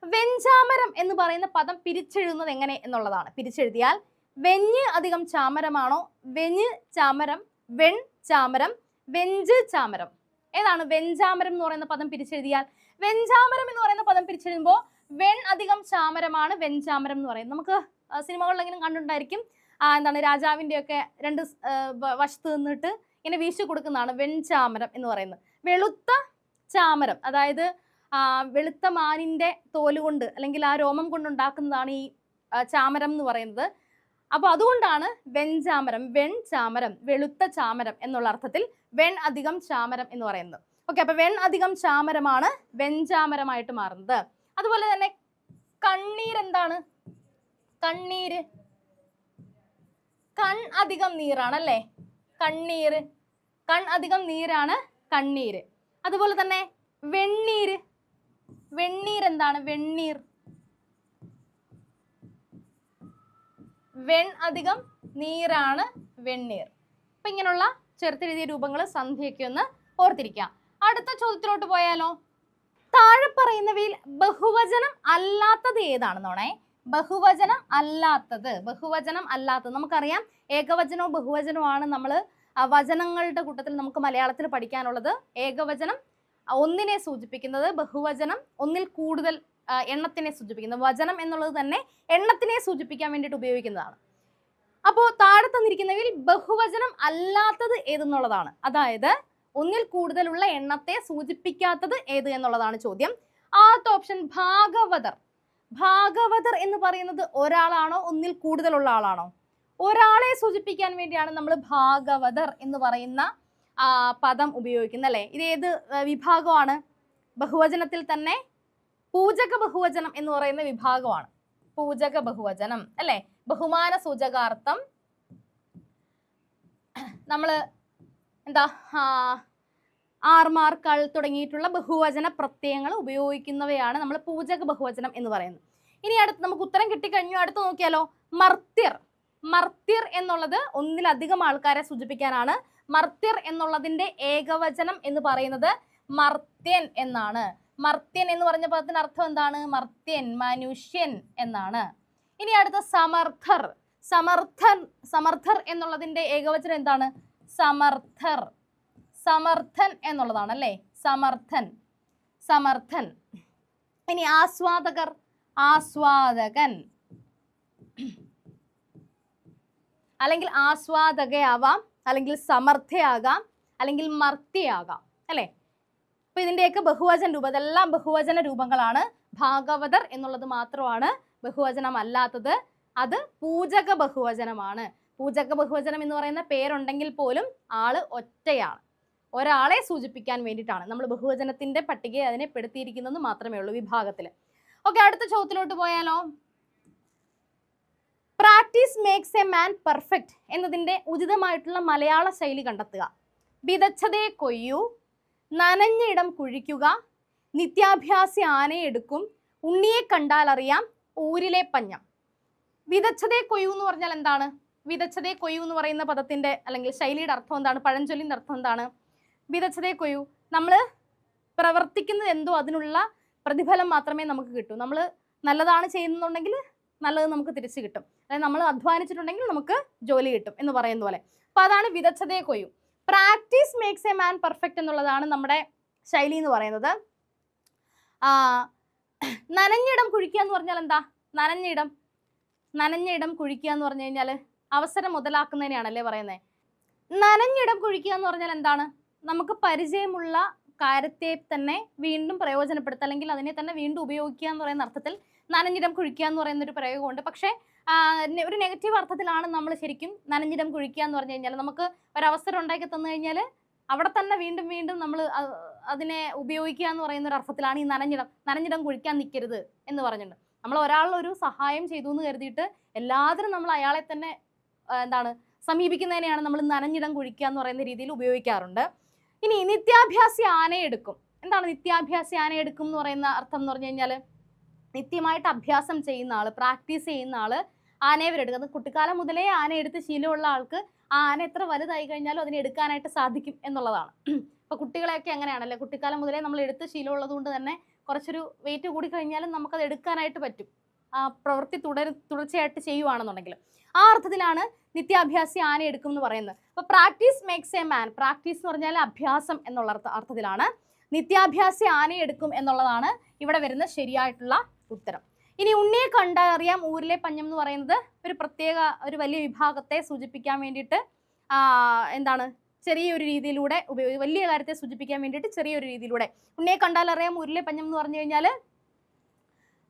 S1: വെഞ്ചാമരം എന്ന് പറയുന്ന പദം പിരിച്ചെഴുതുന്നത് എങ്ങനെ എന്നുള്ളതാണ്. പിരിച്ചെഴുതിയാൽ വെഞ്ഞ് അധികം ചാമരമാണോ, വെഞ്ഞ് ചാമരം, വെൺ ചാമരം, വെഞ്ച് ചാമരം? ഏതാണ് വെഞ്ചാമരം എന്ന് പറയുന്ന പദം പിരിച്ചെഴുതിയാൽ? വെഞ്ചാമരം എന്ന് പറയുന്ന പദം പിരിച്ചെഴുതുമ്പോൾ വെൺ അധികം ചാമരമാണ് വെഞ്ചാമരം എന്ന് പറയുന്നത്. നമുക്ക് സിനിമകളിലെങ്കിലും കണ്ടിട്ടുണ്ടായിരിക്കും. എന്താണ്, രാജാവിന്റെ ഒക്കെ രണ്ട് വശത്ത് നിന്നിട്ട് ഇങ്ങനെ വീശി കൊടുക്കുന്നതാണ് വെൺചാമരം എന്ന് പറയുന്നത്. വെളുത്ത ചാമരം, അതായത് വെളുത്ത മാനിന്റെ തോല് കൊണ്ട് അല്ലെങ്കിൽ ആ രോമം കൊണ്ടുണ്ടാക്കുന്നതാണ് ഈ ചാമരം എന്ന് പറയുന്നത്. അപ്പൊ അതുകൊണ്ടാണ് വെഞ്ചാമരം, വെൺ ചാമരം, വെളുത്ത ചാമരം എന്നുള്ള അർത്ഥത്തിൽ വെൺ അധികം ചാമരം എന്ന് പറയുന്നത്. ഓക്കെ, അപ്പൊ വെൺ അധികം ചാമരമാണ് വെഞ്ചാമരമായിട്ട് മാറുന്നത്. അതുപോലെ തന്നെ കണ്ണീർ എന്താണ്? കണ്ണീര്, കൺ അധികം നീറാണ് അല്ലേ, കണ്ണീര്, കൺ അധികം നീരാണ് കണ്ണീര്. അതുപോലെ തന്നെ വെണ്ണീര്, എന്താണ്? വെണ്ണീർ, വെൺ അധികം നീരാണ് വെണ്ണീർ. അപ്പൊ ഇങ്ങനെയുള്ള ചെറുത്തെഴുതിയ രൂപങ്ങൾ സന്ധ്യയ്ക്ക് ഒന്ന് ഓർത്തിരിക്കാം. അടുത്ത ചോദ്യത്തിലോട്ട് പോയാലോ? താഴെ പറയുന്നവയിൽ ബഹുവചനം അല്ലാത്തത് ഏതാണെന്നോണേ. ബഹുവചനം അല്ലാത്തത് നമുക്കറിയാം. ഏകവചനവും ബഹുവചനവുമാണ് നമ്മൾ വചനങ്ങളുടെ കൂട്ടത്തിൽ നമുക്ക് മലയാളത്തിൽ പഠിക്കാനുള്ളത്. ഏകവചനം ഒന്നിനെ സൂചിപ്പിക്കുന്നത്, ബഹുവചനം ഒന്നിൽ കൂടുതൽ എണ്ണത്തിനെ സൂചിപ്പിക്കുന്നത്. വചനം എന്നുള്ളത് തന്നെ എണ്ണത്തിനെ സൂചിപ്പിക്കാൻ വേണ്ടിയിട്ട് ഉപയോഗിക്കുന്നതാണ്. അപ്പോൾ താഴെ തന്നിരിക്കുന്നവയിൽ ബഹുവചനം അല്ലാത്തത് ഏതെന്നുള്ളതാണ്. അതായത് ഒന്നിൽ കൂടുതലുള്ള എണ്ണത്തെ സൂചിപ്പിക്കാത്തത് ഏത് എന്നുള്ളതാണ് ചോദ്യം. ആദ്യത്തെ ഓപ്ഷൻ ഭാഗവതർ. ഭാഗവതർ എന്ന് പറയുന്നത് ഒരാളാണോ, ഒന്നിൽ കൂടുതലുള്ള ആളാണോ? ഒരാളെ സൂചിപ്പിക്കാൻ വേണ്ടിയാണ് നമ്മൾ ഭാഗവതർ എന്ന് പറയുന്ന പദം ഉപയോഗിക്കുന്നത് അല്ലെ. ഇത് ഏത് വിഭാഗമാണ്? ബഹുവചനത്തിൽ തന്നെ പൂജക ബഹുവചനം എന്ന് പറയുന്ന വിഭാഗമാണ്. പൂജക ബഹുവചനം അല്ലെ. ബഹുമാന സൂചകാർത്ഥം നമ്മൾ എന്താ ആർമാർ, കൾ തുടങ്ങിയിട്ടുള്ള ബഹുവചന പ്രത്യയങ്ങൾ ഉപയോഗിക്കുന്നവയാണ് നമ്മൾ പൂജക ബഹുവചനം എന്ന് പറയുന്നത്. ഇനി അടുത്ത് നമുക്ക് ഉത്തരം കിട്ടിക്കഴിഞ്ഞു. അടുത്ത് നോക്കിയാലോ? മർത്യർ എന്നുള്ളത് ഒന്നിലധികം ആൾക്കാരെ സൂചിപ്പിക്കാനാണ്. മർത്യർ എന്നുള്ളതിന്റെ ഏകവചനം എന്ന് പറയുന്നത് മർത്യൻ എന്നാണ്. മർത്യൻ എന്ന് പറഞ്ഞ പദത്തിന്റെ അർത്ഥം എന്താണ്? മർത്യൻ, മനുഷ്യൻ എന്നാണ്. ഇനി അടുത്ത സമർത്ഥർ എന്നുള്ളതിന്റെ ഏകവചനം എന്താണ്? സമർത്ഥൻ എന്നുള്ളതാണ് അല്ലേ. സമർത്ഥൻ. ഇനി ആസ്വാദകൻ, അല്ലെങ്കിൽ ആസ്വാദകയാവാം, അല്ലെങ്കിൽ സമർത്ഥയാകാം, അല്ലെങ്കിൽ മർത്യയാകാം അല്ലെ. അപ്പൊ ഇതിന്റെയൊക്കെ ബഹുവചന രൂപം, ഇതെല്ലാം ബഹുവചന രൂപങ്ങളാണ്. ഭാഗവതർ എന്നുള്ളത് മാത്രമാണ് ബഹുവചനം അല്ലാത്തത്. അത് പൂജക ബഹുവചനമാണ്. പൂജക ബഹുവചനം എന്ന് പറയുന്ന പേരുണ്ടെങ്കിൽ പോലും ആള് ഒറ്റയാണ്, ഒരാളെ സൂചിപ്പിക്കാൻ വേണ്ടിയിട്ടാണ് നമ്മൾ ബഹുവചനത്തിന്റെ പട്ടികയെ അതിനെ പെടുത്തിയിരിക്കുന്നത് മാത്രമേ ഉള്ളൂ വിഭാഗത്തിൽ. ഓക്കെ, അടുത്ത ചോദ്യത്തിലോട്ട് പോയാലോ. Practice makes a man perfect എന്നതിന്റെ ഉചിതമായിട്ടുള്ള മലയാള ശൈലി കണ്ടെത്തുക. വിതച്ചതേ കൊയ്യൂ, നനഞ്ഞിടം കുഴിക്കുക, നിത്യാഭ്യാസി ആനയെടുക്കും, ഉണ്ണിയെ കണ്ടാൽ അറിയാം, ഊരിലെ പഞ്ഞം. വിതച്ചതേ കൊയ്യൂ എന്ന് പറഞ്ഞാൽ എന്താണ്? വിതച്ചതേ കൊയ്യൂ എന്ന് പറയുന്ന പദത്തിന്റെ അല്ലെങ്കിൽ ശൈലിയുടെ അർത്ഥം എന്താണ്? പഴഞ്ചൊല്ലിന്റെ അർത്ഥം എന്താണ്? വിതച്ചതേ കൊയ്യൂ, നമ്മൾ പ്രവർത്തിക്കുന്നത് എന്തോ അതിനുള്ള പ്രതിഫലം മാത്രമേ നമുക്ക് കിട്ടൂ. നമ്മൾ നല്ലതാണ് ചെയ്യുന്നുണ്ടെങ്കിൽ നല്ലത് നമുക്ക് തിരിച്ചു കിട്ടും, അതായത് നമ്മൾ അധ്വാനിച്ചിട്ടുണ്ടെങ്കിൽ നമുക്ക് ജോലി കിട്ടും എന്ന് പറയുന്ന പോലെ. അപ്പൊ അതാണ് വിതച്ചതേ കൊയ്യൂ. Practice makes a man perfect എന്നുള്ളതാണ് നമ്മുടെ ശൈലി എന്ന് പറയുന്നത്. നനഞ്ഞിടം കുഴിക്കുക എന്ന് പറഞ്ഞാൽ എന്താ? നനഞ്ഞിടം കുഴിക്കുക എന്ന് പറഞ്ഞു കഴിഞ്ഞാൽ അവസരം മുതലാക്കുന്നതിനെയാണല്ലേ പറയുന്നത്. നനഞ്ഞിടം കുഴിക്കുക എന്ന് പറഞ്ഞാൽ എന്താണ്? നമുക്ക് പരിചയമുള്ള കാര്യത്തെ തന്നെ വീണ്ടും പ്രയോജനപ്പെടുത്തുക, അല്ലെങ്കിൽ അതിനെ തന്നെ വീണ്ടും ഉപയോഗിക്കുക എന്ന് പറയുന്ന അർത്ഥത്തിൽ നനഞ്ഞിടം കുഴിക്കുക എന്ന് പറയുന്ന ഒരു പ്രയോഗമുണ്ട്. പക്ഷേ ഒരു നെഗറ്റീവ് അർത്ഥത്തിലാണ് നമ്മൾ ശരിക്കും നനഞ്ഞിടം കുഴിക്കുക എന്ന് പറഞ്ഞു കഴിഞ്ഞാൽ. നമുക്ക് ഒരവസരം ഉണ്ടാക്കി തന്നു കഴിഞ്ഞാൽ അവിടെ തന്നെ വീണ്ടും വീണ്ടും നമ്മൾ അതിനെ ഉപയോഗിക്കുക എന്ന് പറയുന്ന ഒരു അർത്ഥത്തിലാണ് ഈ നനഞ്ഞിടം കുഴിക്കാൻ നിൽക്കരുത് എന്ന് പറഞ്ഞിട്ടുണ്ട്. നമ്മൾ ഒരാളൊരു സഹായം ചെയ്തു എന്ന് കരുതിയിട്ട് എല്ലാത്തിനും നമ്മൾ അയാളെ തന്നെ സമീപിക്കുന്നതിനെയാണ് നമ്മൾ നനഞ്ഞിടം കുഴിക്കുക എന്ന് പറയുന്ന രീതിയിൽ ഉപയോഗിക്കാറുണ്ട്. ഇനി നിത്യാഭ്യാസി ആനയെടുക്കും. എന്താണ് നിത്യാഭ്യാസി ആനയെടുക്കും എന്ന് പറയുന്ന അർത്ഥം എന്ന് പറഞ്ഞു കഴിഞ്ഞാൽ നിത്യമായിട്ട് അഭ്യാസം ചെയ്യുന്ന ആള്, പ്രാക്ടീസ് ചെയ്യുന്ന ആള് ആനയെ വരെടുക്കും. അത് കുട്ടിക്കാലം മുതലേ ആന എടുത്ത് ശീലമുള്ള ആൾക്ക് ആ ആന എത്ര വലുതായി കഴിഞ്ഞാലും അതിനെ എടുക്കാനായിട്ട് സാധിക്കും എന്നുള്ളതാണ്. ഇപ്പൊ കുട്ടികളെയൊക്കെ അങ്ങനെയാണല്ലേ, കുട്ടിക്കാലം മുതലേ നമ്മൾ എടുത്ത് ശീലമുള്ളത് കൊണ്ട് തന്നെ കുറച്ചൊരു വെയിറ്റ് കൂടി കഴിഞ്ഞാലും നമുക്കത് എടുക്കാനായിട്ട് പറ്റും, ആ പ്രവൃത്തി തുടർച്ചയായിട്ട് ചെയ്യുവാണെന്നുണ്ടെങ്കിൽ. ആ അർത്ഥത്തിലാണ് നിത്യാഭ്യാസി ആന എടുക്കും എന്ന് പറയുന്നത്. അപ്പൊ practice makes a man, practice എന്ന് പറഞ്ഞാൽ അഭ്യാസം എന്നുള്ള അർത്ഥത്തിലാണ്. നിത്യാഭ്യാസി ആനയെടുക്കും എന്നുള്ളതാണ് ഇവിടെ വരുന്ന ശരിയായിട്ടുള്ള ഉത്തരം. ഇനി ഉണ്ണിയെ കണ്ടാൽ അറിയാം, ഊരിലെ പഞ്ഞം എന്ന് പറയുന്നത് ഒരു വലിയ വിഭാഗത്തെ സൂചിപ്പിക്കാൻ വേണ്ടിയിട്ട് ചെറിയൊരു രീതിയിലൂടെ വലിയ കാര്യത്തെ സൂചിപ്പിക്കാൻ വേണ്ടിയിട്ട് ചെറിയൊരു രീതിയിലൂടെ ഉണ്ണിയെ കണ്ടാൽ അറിയാം ഊരിലെ പഞ്ഞം എന്ന് പറഞ്ഞു കഴിഞ്ഞാൽ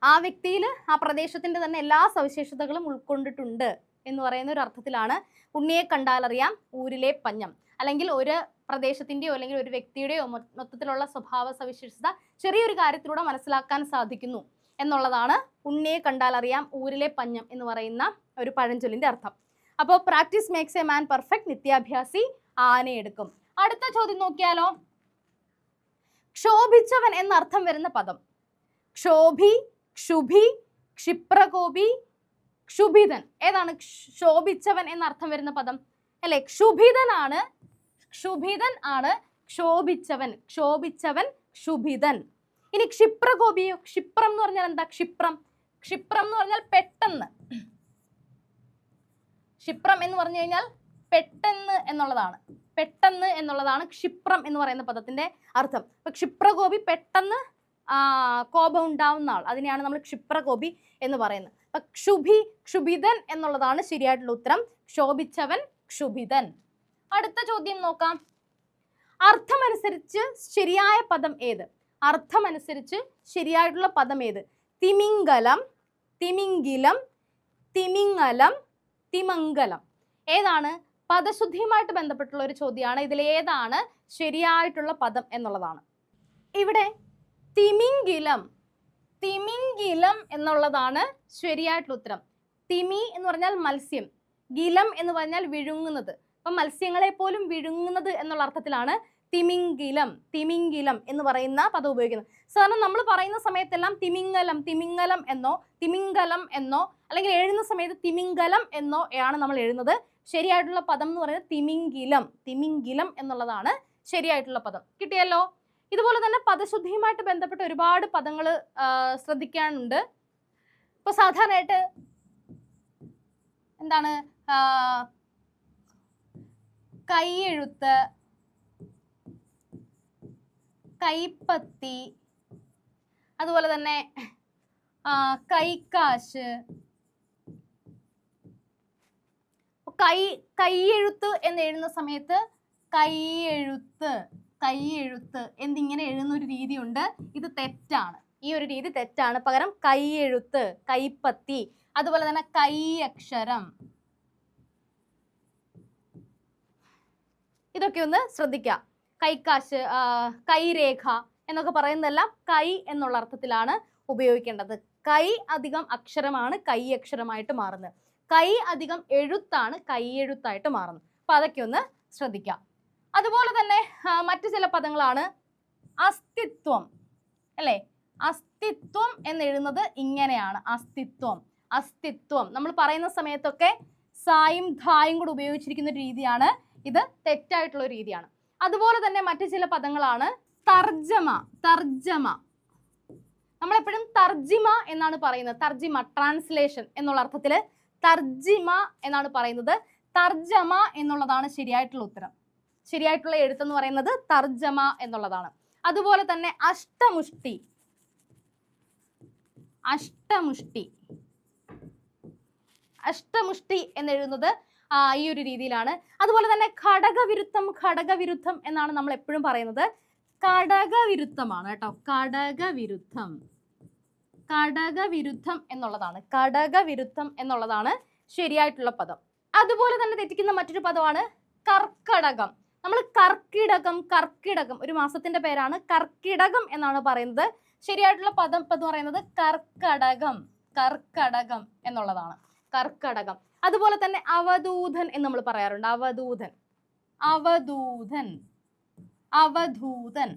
S1: ആ വ്യക്തിയിൽ ആ പ്രദേശത്തിന്റെ തന്നെ എല്ലാ സവിശേഷതകളും ഉൾക്കൊണ്ടിട്ടുണ്ട് എന്ന് പറയുന്ന ഒരു അർത്ഥത്തിലാണ് ഉണ്ണിയെ കണ്ടാൽ അറിയാം ഊരിലെ പഞ്ഞം. അല്ലെങ്കിൽ ഒരു പ്രദേശത്തിന്റെയോ അല്ലെങ്കിൽ ഒരു വ്യക്തിയുടെയോ മൊത്തത്തിലുള്ള സ്വഭാവ സവിശേഷത ചെറിയൊരു കാര്യത്തിലൂടെ മനസ്സിലാക്കാൻ സാധിക്കുന്നു എന്നുള്ളതാണ് ഉണ്ണിയെ കണ്ടാൽ അറിയാം ഊരിലെ പഞ്ഞം എന്ന് പറയുന്ന ഒരു പഴഞ്ചൊല്ലിന്റെ അർത്ഥം. അപ്പോൾ practice makes a man perfect, നിത്യാഭ്യാസി ആനയെടുക്കും. അടുത്ത ചോദ്യം നോക്കിയാലോ. ക്ഷോഭിച്ചവൻ എന്നർത്ഥം വരുന്ന പദം. ക്ഷോഭി, ക്ഷുഭി, ക്ഷിപ്രകോപി, ക്ഷുഭിതൻ. ഏതാണ് ക്ഷോഭിച്ചവൻ എന്നർത്ഥം വരുന്ന പദം? അല്ലെ, ക്ഷുഭിതൻ ആണ് ക്ഷോഭിച്ചവൻ. ക്ഷുഭിതൻ. ഇനി ക്ഷിപ്രകോപിയോ? ക്ഷിപ്രം എന്ന് പറഞ്ഞാൽ എന്താ? ക്ഷിപ്രം എന്ന് പറഞ്ഞാൽ പെട്ടെന്ന്. ക്ഷിപ്രം എന്ന് പറഞ്ഞു കഴിഞ്ഞാൽ പെട്ടെന്ന് എന്നുള്ളതാണ് ക്ഷിപ്രം എന്ന് പറയുന്ന പദത്തിന്റെ അർത്ഥം. അപ്പൊ ക്ഷിപ്രകോപി പെട്ടെന്ന് കോപം ഉണ്ടാവുന്ന ആൾ, അതിനെയാണ് നമ്മൾ ക്ഷിപ്രകോപി എന്ന് പറയുന്നത്. അപ്പൊ ക്ഷുഭിതൻ എന്നുള്ളതാണ് ശരിയായിട്ടുള്ള ഉത്തരം. ക്ഷോഭിച്ചവൻ, ക്ഷുഭിതൻ. അടുത്ത ചോദ്യം നോക്കാം. അർത്ഥമനുസരിച്ച് ശരിയായ പദം ഏത്? ശരിയായിട്ടുള്ള പദം ഏത്? തിമിംഗലം, തിമിംഗിലം, തിമിംഗലം, തിമംഗലം. ഏതാണ്? പദശുദ്ധിയുമായിട്ട് ബന്ധപ്പെട്ടുള്ള ഒരു ചോദ്യമാണ്. ഇതിലേതാണ് ശരിയായിട്ടുള്ള പദം എന്നുള്ളതാണ്. ഇവിടെ തിമിംഗിലം എന്നുള്ളതാണ് ശരിയായിട്ടുള്ള ഉത്തരം. തിമി എന്ന് പറഞ്ഞാൽ മത്സ്യം, ഗിലം എന്ന് പറഞ്ഞാൽ വിഴുങ്ങുന്നത്. അപ്പൊ മത്സ്യങ്ങളെ പോലും വിഴുങ്ങുന്നത് എന്നുള്ള അർത്ഥത്തിലാണ് തിമിംഗിലം എന്ന് പറയുന്ന പദം ഉപയോഗിക്കുന്നത്. സാധാരണ നമ്മൾ പറയുന്ന സമയത്തെല്ലാം തിമിംഗലം എന്നോ അല്ലെങ്കിൽ എഴുതുന്ന സമയത്ത് തിമിംഗലം എന്നോ ആണ് നമ്മൾ എഴുതുന്നത്. ശരിയായിട്ടുള്ള പദം എന്ന് പറയുന്നത് തിമിംഗിലം എന്നുള്ളതാണ് ശരിയായിട്ടുള്ള പദം. കിട്ടിയല്ലോ. ഇതുപോലെ തന്നെ പദശുദ്ധിയുമായിട്ട് ബന്ധപ്പെട്ട ഒരുപാട് പദങ്ങൾ ശ്രദ്ധിക്കാനുണ്ട്. ഇപ്പൊ സാധാരണയായിട്ട് എന്താണ് കൈയെഴുത്ത്, കൈപ്പത്തി, അതുപോലെ തന്നെ കൈക്കാശ്. കൈയെഴുത്ത് എന്ന് എഴുതുന്ന സമയത്ത് കൈയെഴുത്ത് കൈ എഴുത്ത് എന്നിങ്ങനെ എഴുതുന്ന ഒരു രീതിയുണ്ട്. ഇത് തെറ്റാണ്. ഈ ഒരു രീതി തെറ്റാണ്. പകരം കൈ എഴുത്ത്, കൈപ്പത്തി, അതുപോലെ തന്നെ കൈ അക്ഷരം, ഇതൊക്കെ ഒന്ന് ശ്രദ്ധിക്കുക. കൈക്കാശ്, കൈരേഖ എന്നൊക്കെ പറയുന്നതെല്ലാം കൈ എന്നുള്ള അർത്ഥത്തിലാണ് ഉപയോഗിക്കേണ്ടത്. കൈ അധികം അക്ഷരമാണ് കൈ അക്ഷരമായിട്ട് മാറുന്നത്. കൈ അധികം എഴുത്താണ് കൈ എഴുത്തായിട്ട് മാറുന്നത്. അപ്പൊ അതൊക്കെ ഒന്ന് ശ്രദ്ധിക്കാം. അതുപോലെ തന്നെ മറ്റു ചില പദങ്ങളാണ് അസ്തിത്വം, അല്ലേ? അസ്തിത്വം എന്ന് എഴുതുന്നത് ഇങ്ങനെയാണ്. അസ്തിത്വം, അസ്തിത്വം നമ്മൾ പറയുന്ന സമയത്തൊക്കെ സായും ധായും കൂടെ ഉപയോഗിച്ചിരിക്കുന്ന ഒരു രീതിയാണ്. ഇത് തെറ്റായിട്ടുള്ള ഒരു രീതിയാണ്. അതുപോലെ തന്നെ മറ്റു ചില പദങ്ങളാണ് തർജ്ജമ. തർജ്ജമ നമ്മളെപ്പോഴും തർജിമ എന്നാണ് പറയുന്നത്. തർജിമ, ട്രാൻസ്ലേഷൻ എന്നുള്ള അർത്ഥത്തില് തർജിമ എന്നാണ് പറയുന്നത്. തർജമ എന്നുള്ളതാണ് ശരിയായിട്ടുള്ള ഉത്തരം. ശരിയായിട്ടുള്ള എഴുത്തെന്ന് പറയുന്നത് തർജമ എന്നുള്ളതാണ്. അതുപോലെ തന്നെ അഷ്ടമുഷ്ടി. അഷ്ടമുഷ്ടി, അഷ്ടമുഷ്ടി എന്നെഴുതുന്നത് ഈ ഒരു രീതിയിലാണ്. അതുപോലെ തന്നെ ഘടകവിരുദ്ധം. ഘടകവിരുദ്ധം എന്നാണ് നമ്മൾ എപ്പോഴും പറയുന്നത്. ഘടകവിരുദ്ധമാണ് കേട്ടോ. ഘടകവിരുദ്ധം, ഘടകവിരുദ്ധം എന്നുള്ളതാണ്. ഘടകവിരുദ്ധം എന്നുള്ളതാണ് ശരിയായിട്ടുള്ള പദം. അതുപോലെ തന്നെ തെറ്റിക്കുന്ന മറ്റൊരു പദമാണ് കർക്കടകം. നമ്മൾ കർക്കിടകം, കർക്കിടകം ഒരു മാസത്തിന്റെ പേരാണ്. കർക്കിടകം എന്നാണ് പറയുന്നത്. ശരിയായിട്ടുള്ള പദം എന്ന് പറയുന്നത് കർക്കടകം, കർക്കടകം എന്നുള്ളതാണ്. കർക്കടകം. അതുപോലെ തന്നെ അവധൂതൻ എന്ന് നമ്മൾ പറയാറുണ്ട്. അവധൂതൻ, അവധൂതൻ, അവധൂതൻ.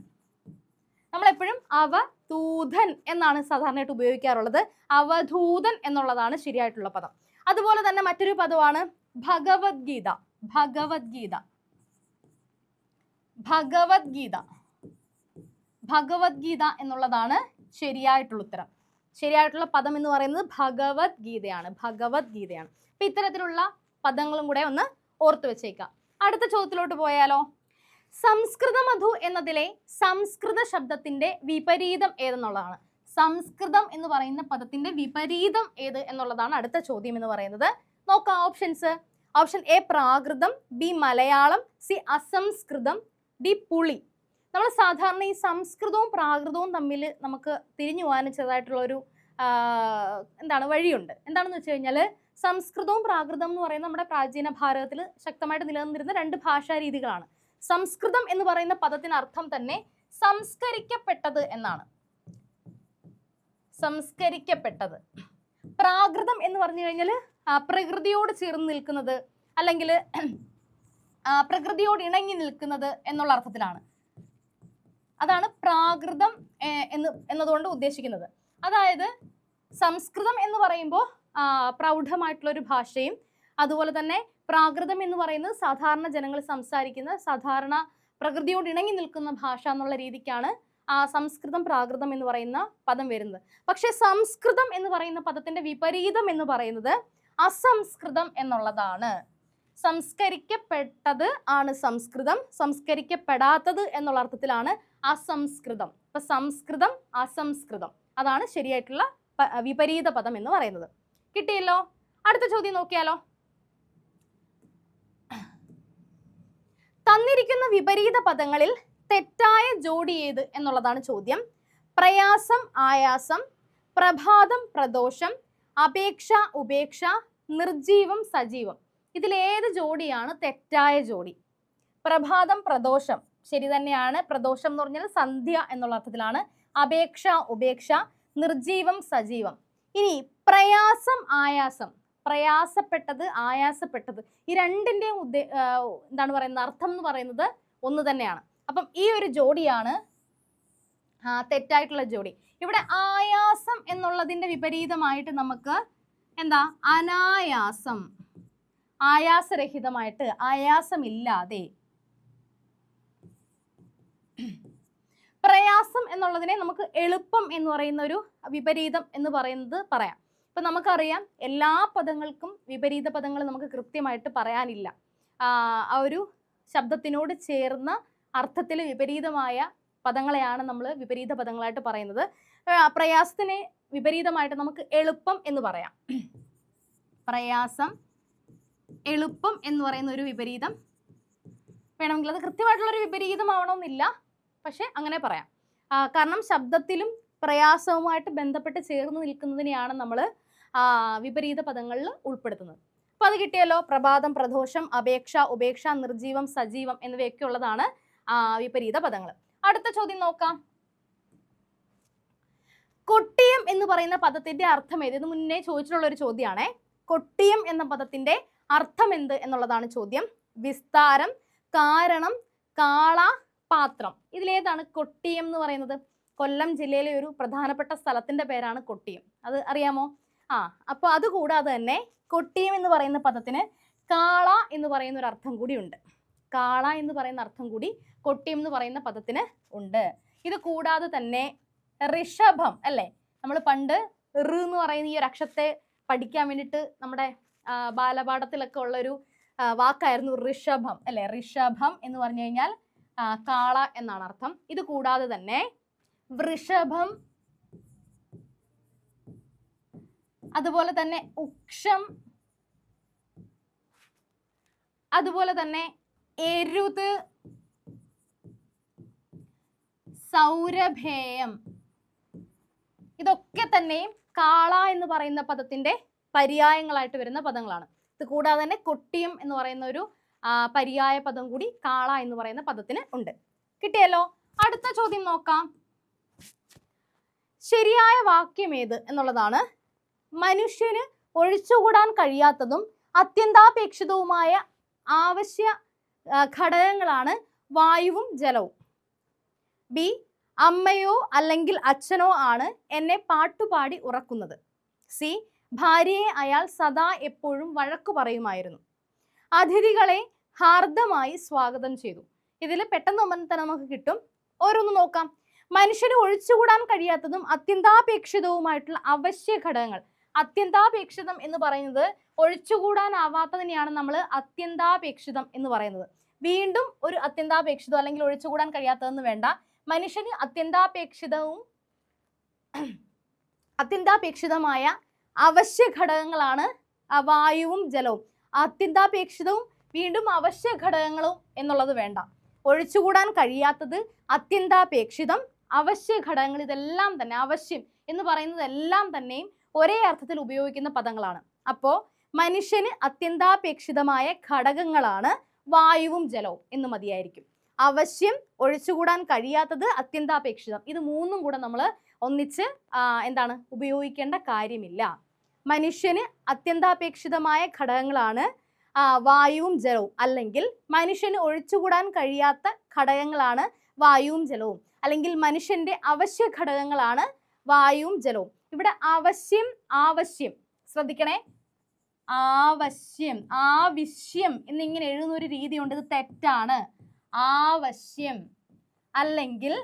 S1: നമ്മളെപ്പോഴും അവധൂതൻ എന്നാണ് സാധാരണയായിട്ട് ഉപയോഗിക്കാറുള്ളത്. അവധൂതൻ എന്നുള്ളതാണ് ശരിയായിട്ടുള്ള പദം. അതുപോലെ തന്നെ മറ്റൊരു പദമാണ് ഭഗവത്ഗീത. ഭഗവത്ഗീത, ഭഗവത്ഗീത, ഭഗവത്ഗീത എന്നുള്ളതാണ് ശരിയായിട്ടുള്ള ഉത്തരം. ശരിയായിട്ടുള്ള പദം എന്ന് പറയുന്നത് ഭഗവത്ഗീതയാണ്. ഭഗവത്ഗീതയാണ്. അപ്പൊ ഇത്തരത്തിലുള്ള പദങ്ങളും കൂടെ ഒന്ന് ഓർത്തു വെച്ചേക്കാം. അടുത്ത ചോദ്യത്തിലോട്ട് പോയാലോ? സംസ്കൃതമധു എന്നതിലെ സംസ്കൃത ശബ്ദത്തിന്റെ വിപരീതം ഏതെന്നുള്ളതാണ്. സംസ്കൃതം എന്ന് പറയുന്ന പദത്തിന്റെ വിപരീതം ഏത് എന്നുള്ളതാണ് അടുത്ത ചോദ്യം എന്ന് പറയുന്നത്. നോക്കാം ഓപ്ഷൻസ്. ഓപ്ഷൻ എ പ്രാകൃതം, ബി മലയാളം, സി അസംസ്കൃതം, ഡി പുളി. നമ്മൾ സാധാരണ ഈ സംസ്കൃതവും പ്രാകൃതവും തമ്മിൽ നമുക്ക് തിരിഞ്ഞു പോകാൻ ചെറുതായിട്ടുള്ള ഒരു വഴിയുണ്ട്. എന്താണെന്ന് വെച്ച് കഴിഞ്ഞാൽ സംസ്കൃതവും പ്രാകൃതം എന്ന് പറയുന്നത് നമ്മുടെ പ്രാചീന ഭാരതത്തിൽ ശക്തമായിട്ട് നിലനിന്നിരുന്ന രണ്ട് ഭാഷാ രീതികളാണ്. സംസ്കൃതം എന്ന് പറയുന്ന പദത്തിന് അർത്ഥം തന്നെ സംസ്കരിക്കപ്പെട്ടത് എന്നാണ്. സംസ്കരിക്കപ്പെട്ടത്. പ്രാകൃതം എന്ന് പറഞ്ഞു കഴിഞ്ഞാൽ പ്രകൃതിയോട് ചേർന്ന് നിൽക്കുന്നത്, അല്ലെങ്കിൽ പ്രകൃതിയോട് ഇണങ്ങി നിൽക്കുന്നത് എന്നുള്ള അർത്ഥത്തിലാണ്. അതാണ് പ്രാകൃതം എന്നതുകൊണ്ട് ഉദ്ദേശിക്കുന്നത്. അതായത് സംസ്കൃതം എന്ന് പറയുമ്പോൾ പ്രൗഢമായിട്ടുള്ളൊരു ഭാഷയും, അതുപോലെ തന്നെ പ്രാകൃതം എന്ന് പറയുന്നത് സാധാരണ ജനങ്ങൾ സംസാരിക്കുന്ന, സാധാരണ പ്രകൃതിയോട് ഇണങ്ങി നിൽക്കുന്ന ഭാഷ എന്നുള്ള രീതിക്കാണ് സംസ്കൃതം പ്രാകൃതം എന്ന് പറയുന്ന പദം വരുന്നത്. പക്ഷെ സംസ്കൃതം എന്ന് പറയുന്ന പദത്തിന്റെ വിപരീതം എന്ന് പറയുന്നത് അസംസ്കൃതം എന്നുള്ളതാണ്. സംസ്കരിക്കപ്പെട്ടത് ആണ് സംസ്കൃതം, സംസ്കരിക്കപ്പെടാത്തത് എന്നുള്ള അർത്ഥത്തിലാണ് അസംസ്കൃതം. അപ്പൊ സംസ്കൃതം, അസംസ്കൃതം, അതാണ് ശരിയായിട്ടുള്ള വിപരീത പദം എന്ന് പറയുന്നത്. കിട്ടിയല്ലോ? അടുത്ത ചോദ്യം നോക്കിയാലോ? തന്നിരിക്കുന്ന വിപരീത പദങ്ങളിൽ തെറ്റായ ജോഡി ഏത് എന്നുള്ളതാണ് ചോദ്യം. പ്രയാസം ആയാസം, പ്രഭാതം പ്രദോഷം, അപേക്ഷ ഉപേക്ഷ, നിർജീവം സജീവം. ഇതിലേത് ജോഡിയാണ് തെറ്റായ ജോഡി? പ്രഭാതം പ്രദോഷം ശരി തന്നെയാണ്. പ്രദോഷം എന്ന് പറഞ്ഞാൽ സന്ധ്യ എന്നുള്ള അർത്ഥത്തിലാണ്. അപേക്ഷ ഉപേക്ഷ, നിർജീവം സജീവം. ഇനി പ്രയാസം ആയാസം, പ്രയാസപ്പെട്ടത് ആയാസപ്പെട്ടത്, ഈ രണ്ടിന്റെയും അർത്ഥം എന്ന് പറയുന്നത് ഒന്ന് തന്നെയാണ്. അപ്പം ഈ ഒരു ജോഡിയാണ് തെറ്റായിട്ടുള്ള ജോഡി. ഇവിടെ ആയാസം എന്നുള്ളതിന്റെ വിപരീതമായിട്ട് നമുക്ക് അനായാസം, ആയാസരഹിതമായിട്ട്, ആയാസമില്ലാതെ. പ്രയാസം എന്നുള്ളതിനെ നമുക്ക് എളുപ്പം എന്ന് പറയുന്ന ഒരു വിപരീതം എന്ന് പറയുന്നത് പറയാം. ഇപ്പൊ നമുക്കറിയാം എല്ലാ പദങ്ങൾക്കും വിപരീത പദങ്ങൾ നമുക്ക് കൃത്യമായിട്ട് പറയാനില്ല. ആ ഒരു ശബ്ദത്തിനോട് ചേർന്ന അർത്ഥത്തിൽ വിപരീതമായ പദങ്ങളെയാണ് നമ്മൾ വിപരീത പദങ്ങളായിട്ട് പറയുന്നത്. പ്രയാസത്തിന് വിപരീതമായിട്ട് നമുക്ക് എളുപ്പം എന്ന് പറയാം. പ്രയാസം, എളുപ്പം എന്ന് പറയുന്ന ഒരു വിപരീതം വേണമെങ്കിൽ അത് കൃത്യമായിട്ടുള്ളൊരു വിപരീതമാവണമെന്നില്ല, പക്ഷെ അങ്ങനെ പറയാം. കാരണം ശബ്ദത്തിലും പ്രയാസവുമായിട്ട് ബന്ധപ്പെട്ട് ചേർന്ന് നിൽക്കുന്നതിനെയാണ് നമ്മൾ വിപരീത പദങ്ങളിൽ ഉൾപ്പെടുത്തുന്നത്. അപ്പൊ അത് കിട്ടിയല്ലോ. പ്രഭാതം, പ്രദോഷം, അപേക്ഷ, ഉപേക്ഷ, നിർജീവം, സജീവം എന്നിവയൊക്കെ ഉള്ളതാണ് വിപരീത പദങ്ങൾ. അടുത്ത ചോദ്യം നോക്കാം. കൊട്ടിയം എന്ന് പറയുന്ന പദത്തിന്റെ അർത്ഥം ഏത്? ഇത് മുന്നേ ചോദിച്ചിട്ടുള്ള ഒരു ചോദ്യമാണേ. കൊട്ടിയം എന്ന പദത്തിന്റെ അർത്ഥം എന്ത് എന്നുള്ളതാണ് ചോദ്യം. വിസ്താരം, കാരണം, കാള, പാത്രം. ഇതിലേതാണ് കൊട്ടിയം എന്ന് പറയുന്നത്? കൊല്ലം ജില്ലയിലെ ഒരു പ്രധാനപ്പെട്ട സ്ഥലത്തിന്റെ പേരാണ് കൊട്ടിയം. അത് അറിയാമോ? അപ്പൊ അതുകൂടാതെ തന്നെ കൊട്ടിയം എന്ന് പറയുന്ന പദത്തിന് കാള എന്ന് പറയുന്ന ഒരു അർത്ഥം കൂടി ഉണ്ട്. കാള എന്ന് പറയുന്ന അർത്ഥം കൂടി കൊട്ടിയം എന്ന് പറയുന്ന പദത്തിന് ഉണ്ട്. ഇത് കൂടാതെ തന്നെ ഋഷഭം അല്ലേ, നമ്മൾ പണ്ട് ഋ എന്ന് പറയുന്ന ഈ ഒരു അക്ഷരത്തെ പഠിക്കാൻ വേണ്ടിയിട്ട് നമ്മുടെ ബാലപാഠത്തിലൊക്കെ ഉള്ളൊരു വാക്കായിരുന്നു ഋഷഭം അല്ലെ. ഋഷഭം എന്ന് പറഞ്ഞു കഴിഞ്ഞാൽ കാള എന്നാണ് അർത്ഥം. ഇത് കൂടാതെ തന്നെ വൃഷഭം, അതുപോലെ തന്നെ ഉക്ഷം, അതുപോലെ തന്നെ എരുത്, സൗരഭേയം, ഇതൊക്കെ തന്നെയും കാള എന്ന് പറയുന്ന പദത്തിന്റെ പര്യായങ്ങളായിട്ട് വരുന്ന പദങ്ങളാണ്. ഇത് കൂടാതെ തന്നെ കൊട്ടിയം എന്ന് പറയുന്ന ഒരു പര്യായ പദം കൂടി കാള എന്ന് പറയുന്ന പദത്തിന് ഉണ്ട്. കിട്ടിയല്ലോ. അടുത്ത ചോദ്യം നോക്കാം. ശരിയായ വാക്യം ഏത് എന്നുള്ളതാണ്. മനുഷ്യന് ഒഴിച്ചുകൂടാൻ കഴിയാത്തതും അത്യന്താപേക്ഷിതവുമായ ആവശ്യ ഘടകങ്ങളാണ് വായുവും ജലവും. ബി, അമ്മയോ അല്ലെങ്കിൽ അച്ഛനോ ആണ് എന്നെ പാട്ടുപാടി ഉറക്കുന്നത്. സി, ഭാര്യയെ അയാൾ സദാ എപ്പോഴും വഴക്കു പറയുമായിരുന്നു. അതിഥികളെ ഹാർദമായി സ്വാഗതം ചെയ്തു. ഇതിൽ പെട്ടെന്ന് തന്നെ നമുക്ക് കിട്ടും. ഓരോന്ന് നോക്കാം. മനുഷ്യന് ഒഴിച്ചുകൂടാൻ കഴിയാത്തതും അത്യന്താപേക്ഷിതവുമായിട്ടുള്ള അവശ്യ ഘടകങ്ങൾ. അത്യന്താപേക്ഷിതം എന്ന് പറയുന്നത് ഒഴിച്ചുകൂടാനാവാത്തതിനെയാണ് നമ്മൾ അത്യന്താപേക്ഷിതം എന്ന് പറയുന്നത്. വീണ്ടും ഒരു അത്യന്താപേക്ഷിതം അല്ലെങ്കിൽ ഒഴിച്ചുകൂടാൻ കഴിയാത്തതെന്ന് വേണ്ട. മനുഷ്യന് അത്യന്താപേക്ഷിതമായ അവശ്യ ഘടകങ്ങളാണ് വായുവും ജലവും. അത്യന്താപേക്ഷിതവും വീണ്ടും അവശ്യ ഘടകങ്ങളും എന്നുള്ളത് വേണ്ട. ഒഴിച്ചുകൂടാൻ കഴിയാത്തത്, അത്യന്താപേക്ഷിതം, അവശ്യ ഘടകങ്ങൾ, ഇതെല്ലാം തന്നെ അവശ്യം എന്ന് പറയുന്നത് എല്ലാം തന്നെയും ഒരേ അർത്ഥത്തിൽ ഉപയോഗിക്കുന്ന പദങ്ങളാണ്. അപ്പോൾ മനുഷ്യന് അത്യന്താപേക്ഷിതമായ ഘടകങ്ങളാണ് വായുവും ജലവും എന്ന് മതിയായിരിക്കും. അവശ്യം, ഒഴിച്ചുകൂടാൻ കഴിയാത്തത്, അത്യന്താപേക്ഷിതം, ഇത് മൂന്നും കൂടെ നമ്മൾ ഒന്നിച്ച് ഉപയോഗിക്കേണ്ട കാര്യമില്ല. മനുഷ്യന് അത്യന്താപേക്ഷിതമായ ഘടകങ്ങളാണ് വായുവും ജലവും, അല്ലെങ്കിൽ മനുഷ്യന് ഒഴിച്ചുകൂടാൻ കഴിയാത്ത ഘടകങ്ങളാണ് വായുവും ജലവും, അല്ലെങ്കിൽ മനുഷ്യന്റെ അവശ്യ ഘടകങ്ങളാണ് വായുവും ജലവും. ഇവിടെ അവശ്യം, ആവശ്യം ശ്രദ്ധിക്കണേ. ആവശ്യം, ആവശ്യം എന്നിങ്ങനെ എഴുതുന്ന ഒരു രീതിയുണ്ട്. ഇത് തെറ്റാണ്. ആവശ്യം അല്ലെങ്കിൽ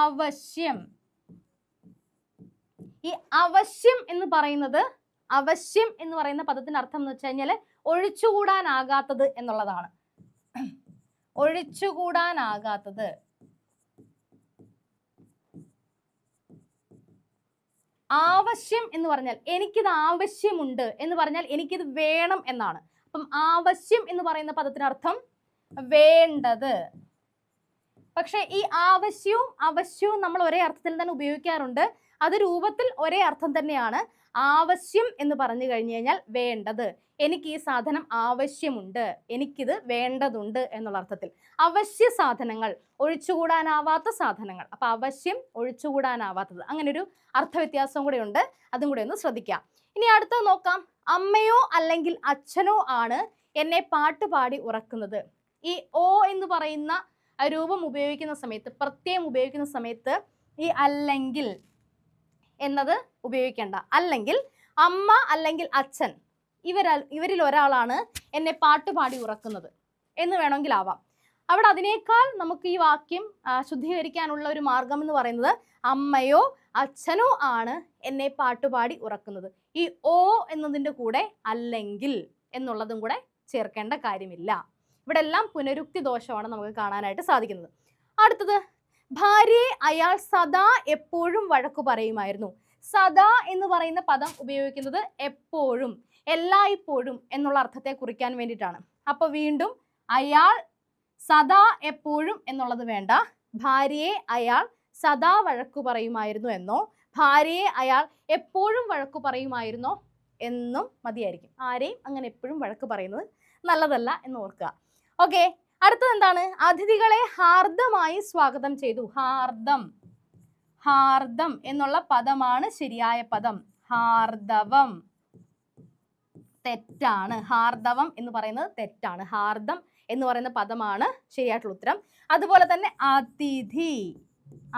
S1: അവശ്യം. ഈ അവശ്യം എന്ന് പറയുന്നത്, അവശ്യം എന്ന് പറയുന്ന പദത്തിന്റെ അർത്ഥം എന്ന് വെച്ച് കഴിഞ്ഞാൽ ഒഴിച്ചുകൂടാനാകാത്തത് എന്നുള്ളതാണ്. ഒഴിച്ചുകൂടാനാകാത്തത്. ആവശ്യം എന്ന് പറഞ്ഞാൽ എനിക്കിത് ആവശ്യമുണ്ട് എന്ന് പറഞ്ഞാൽ എനിക്കിത് വേണം എന്നാണ്. അപ്പം ആവശ്യം എന്ന് പറയുന്ന പദത്തിനർത്ഥം വേണ്ടത്. പക്ഷെ ഈ ആവശ്യവും അവശ്യവും നമ്മൾ ഒരേ അർത്ഥത്തിൽ തന്നെ ഉപയോഗിക്കാറുണ്ട്. അത് രൂപത്തിൽ ഒരേ അർത്ഥം തന്നെയാണ്. ആവശ്യം എന്ന് പറഞ്ഞു കഴിഞ്ഞു കഴിഞ്ഞാൽ വേണ്ടത്. എനിക്ക് ഈ സാധനം ആവശ്യമുണ്ട്, എനിക്കിത് വേണ്ടതുണ്ട് എന്നുള്ള അർത്ഥത്തിൽ. അവശ്യ സാധനങ്ങൾ, ഒഴിച്ചുകൂടാനാവാത്ത സാധനങ്ങൾ. അപ്പൊ അവശ്യം, ഒഴിച്ചുകൂടാനാവാത്തത്, അങ്ങനെ ഒരു അർത്ഥവ്യത്യാസവും കൂടെ ഉണ്ട്. അതും കൂടെ ഒന്ന് ശ്രദ്ധിക്കാം. ഇനി അടുത്തത് നോക്കാം. അമ്മയോ അല്ലെങ്കിൽ അച്ഛനോ ആണ് എന്നെ പാട്ടുപാടി ഉറക്കുന്നത്. ഈ ഓ എന്ന് പറയുന്ന രൂപം ഉപയോഗിക്കുന്ന സമയത്ത്, പ്രത്യയം ഉപയോഗിക്കുന്ന സമയത്ത് ഈ അല്ലെങ്കിൽ എന്നത് ഉപയോഗിക്കേണ്ട. അല്ലെങ്കിൽ അമ്മ അല്ലെങ്കിൽ അച്ഛൻ, ഇവരിൽ ഒരാളാണ് എന്നെ പാട്ടുപാടി ഉറക്കുന്നത് എന്ന് വേണമെങ്കിൽ ആവാം. അവിടെ അതിനേക്കാൾ നമുക്ക് ഈ വാക്യം ശുദ്ധീകരിക്കാനുള്ള ഒരു മാർഗം എന്ന് പറയുന്നത് അമ്മയോ അച്ഛനോ ആണ് എന്നെ പാട്ടുപാടി ഉറക്കുന്നത്. ഈ ഓ എന്നതിൻ്റെ കൂടെ അല്ലെങ്കിൽ എന്നുള്ളതും കൂടെ ചേർക്കേണ്ട കാര്യമില്ല. ഇവിടെ എല്ലാം പുനരുക്തി ദോഷമാണ് നമുക്ക് കാണാനായിട്ട് സാധിക്കുന്നത്. അടുത്തത്, ഭാര്യയെ അയാൾ സദാ എപ്പോഴും വഴക്കു പറയുമായിരുന്നു. സദാ എന്ന് പറയുന്ന പദം ഉപയോഗിക്കുന്നത് എപ്പോഴും, എല്ലായ്പ്പോഴും എന്നുള്ള അർത്ഥത്തെ കുറിക്കാൻ വേണ്ടിയിട്ടാണ്. അപ്പൊ വീണ്ടും അയാൾ സദാ എപ്പോഴും എന്നുള്ളത് വേണ്ട. ഭാര്യയെ അയാൾ സദാ വഴക്കു പറയുമായിരുന്നു എന്നോ ഭാര്യയെ അയാൾ എപ്പോഴും വഴക്കു പറയുമായിരുന്നോ എന്നും മതിയായിരിക്കും. ആരെയും അങ്ങനെ എപ്പോഴും വഴക്ക് പറയുന്നത് നല്ലതല്ല എന്ന് ഓർക്കുക. ഓക്കെ, അടുത്തത് എന്താണ്? അതിഥികളെ ഹാർദമായി സ്വാഗതം ചെയ്തു. ഹാർദം, ഹാർദം എന്നുള്ള പദമാണ് ശരിയായ പദം. ഹാർദവം തെറ്റാണ്. ഹാർദവം എന്ന് പറയുന്നത് തെറ്റാണ്. ഹാർദം എന്ന് പറയുന്ന പദമാണ് ശരിയായിട്ടുള്ള ഉത്തരം. അതുപോലെ തന്നെ അതിഥി,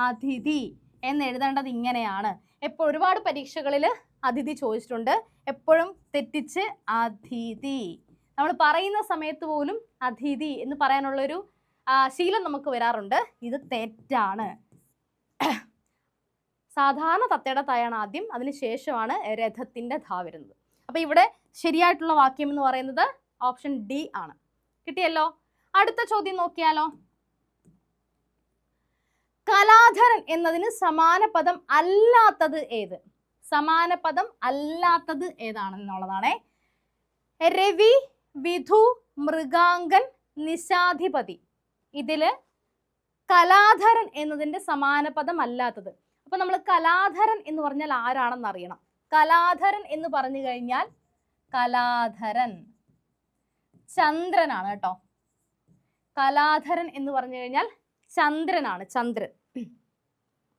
S1: അതിഥി എന്ന് എഴുതേണ്ടത് ഇങ്ങനെയാണ്. ഇപ്പോൾ ഒരുപാട് പരീക്ഷകളിൽ അതിഥി ചോദിച്ചിട്ടുണ്ട്. എപ്പോഴും തെറ്റിച്ച് അതിഥി. നമ്മൾ പറയുന്ന സമയത്ത് പോലും അതിഥി എന്ന് പറയാനുള്ളൊരു ശീലം നമുക്ക് വരാറുണ്ട്. ഇത് തെറ്റാണ്. സാധാരണ തത്തയുടെ തായാണ് ആദ്യം, അതിനുശേഷമാണ് രഥത്തിന്റെ ധാ വരുന്നത്. അപ്പൊ ഇവിടെ ശരിയായിട്ടുള്ള വാക്യം എന്ന് പറയുന്നത് ഓപ്ഷൻ ഡി ആണ്. കിട്ടിയല്ലോ. അടുത്ത ചോദ്യം നോക്കിയാലോ. കലാധരൻ എന്നതിന് സമാന പദം അല്ലാത്തത് ഏത്? സമാന പദം അല്ലാത്തത് ഏതാണെന്നുള്ളതാണ്. രവി, വിധു, മൃഗാങ്കൻ, നിശാധിപതി. ഇതില് കലാധരൻ എന്നതിന്റെ സമാന പദം അല്ലാത്തത്. അപ്പൊ നമ്മൾ കലാധരൻ എന്ന് പറഞ്ഞാൽ ആരാണെന്ന് അറിയണം. കലാധരൻ എന്ന് പറഞ്ഞു കഴിഞ്ഞാൽ കലാധരൻ ചന്ദ്രനാണ് കേട്ടോ. കലാധരൻ എന്ന് പറഞ്ഞു കഴിഞ്ഞാൽ ചന്ദ്രനാണ്. ചന്ദ്രൻ,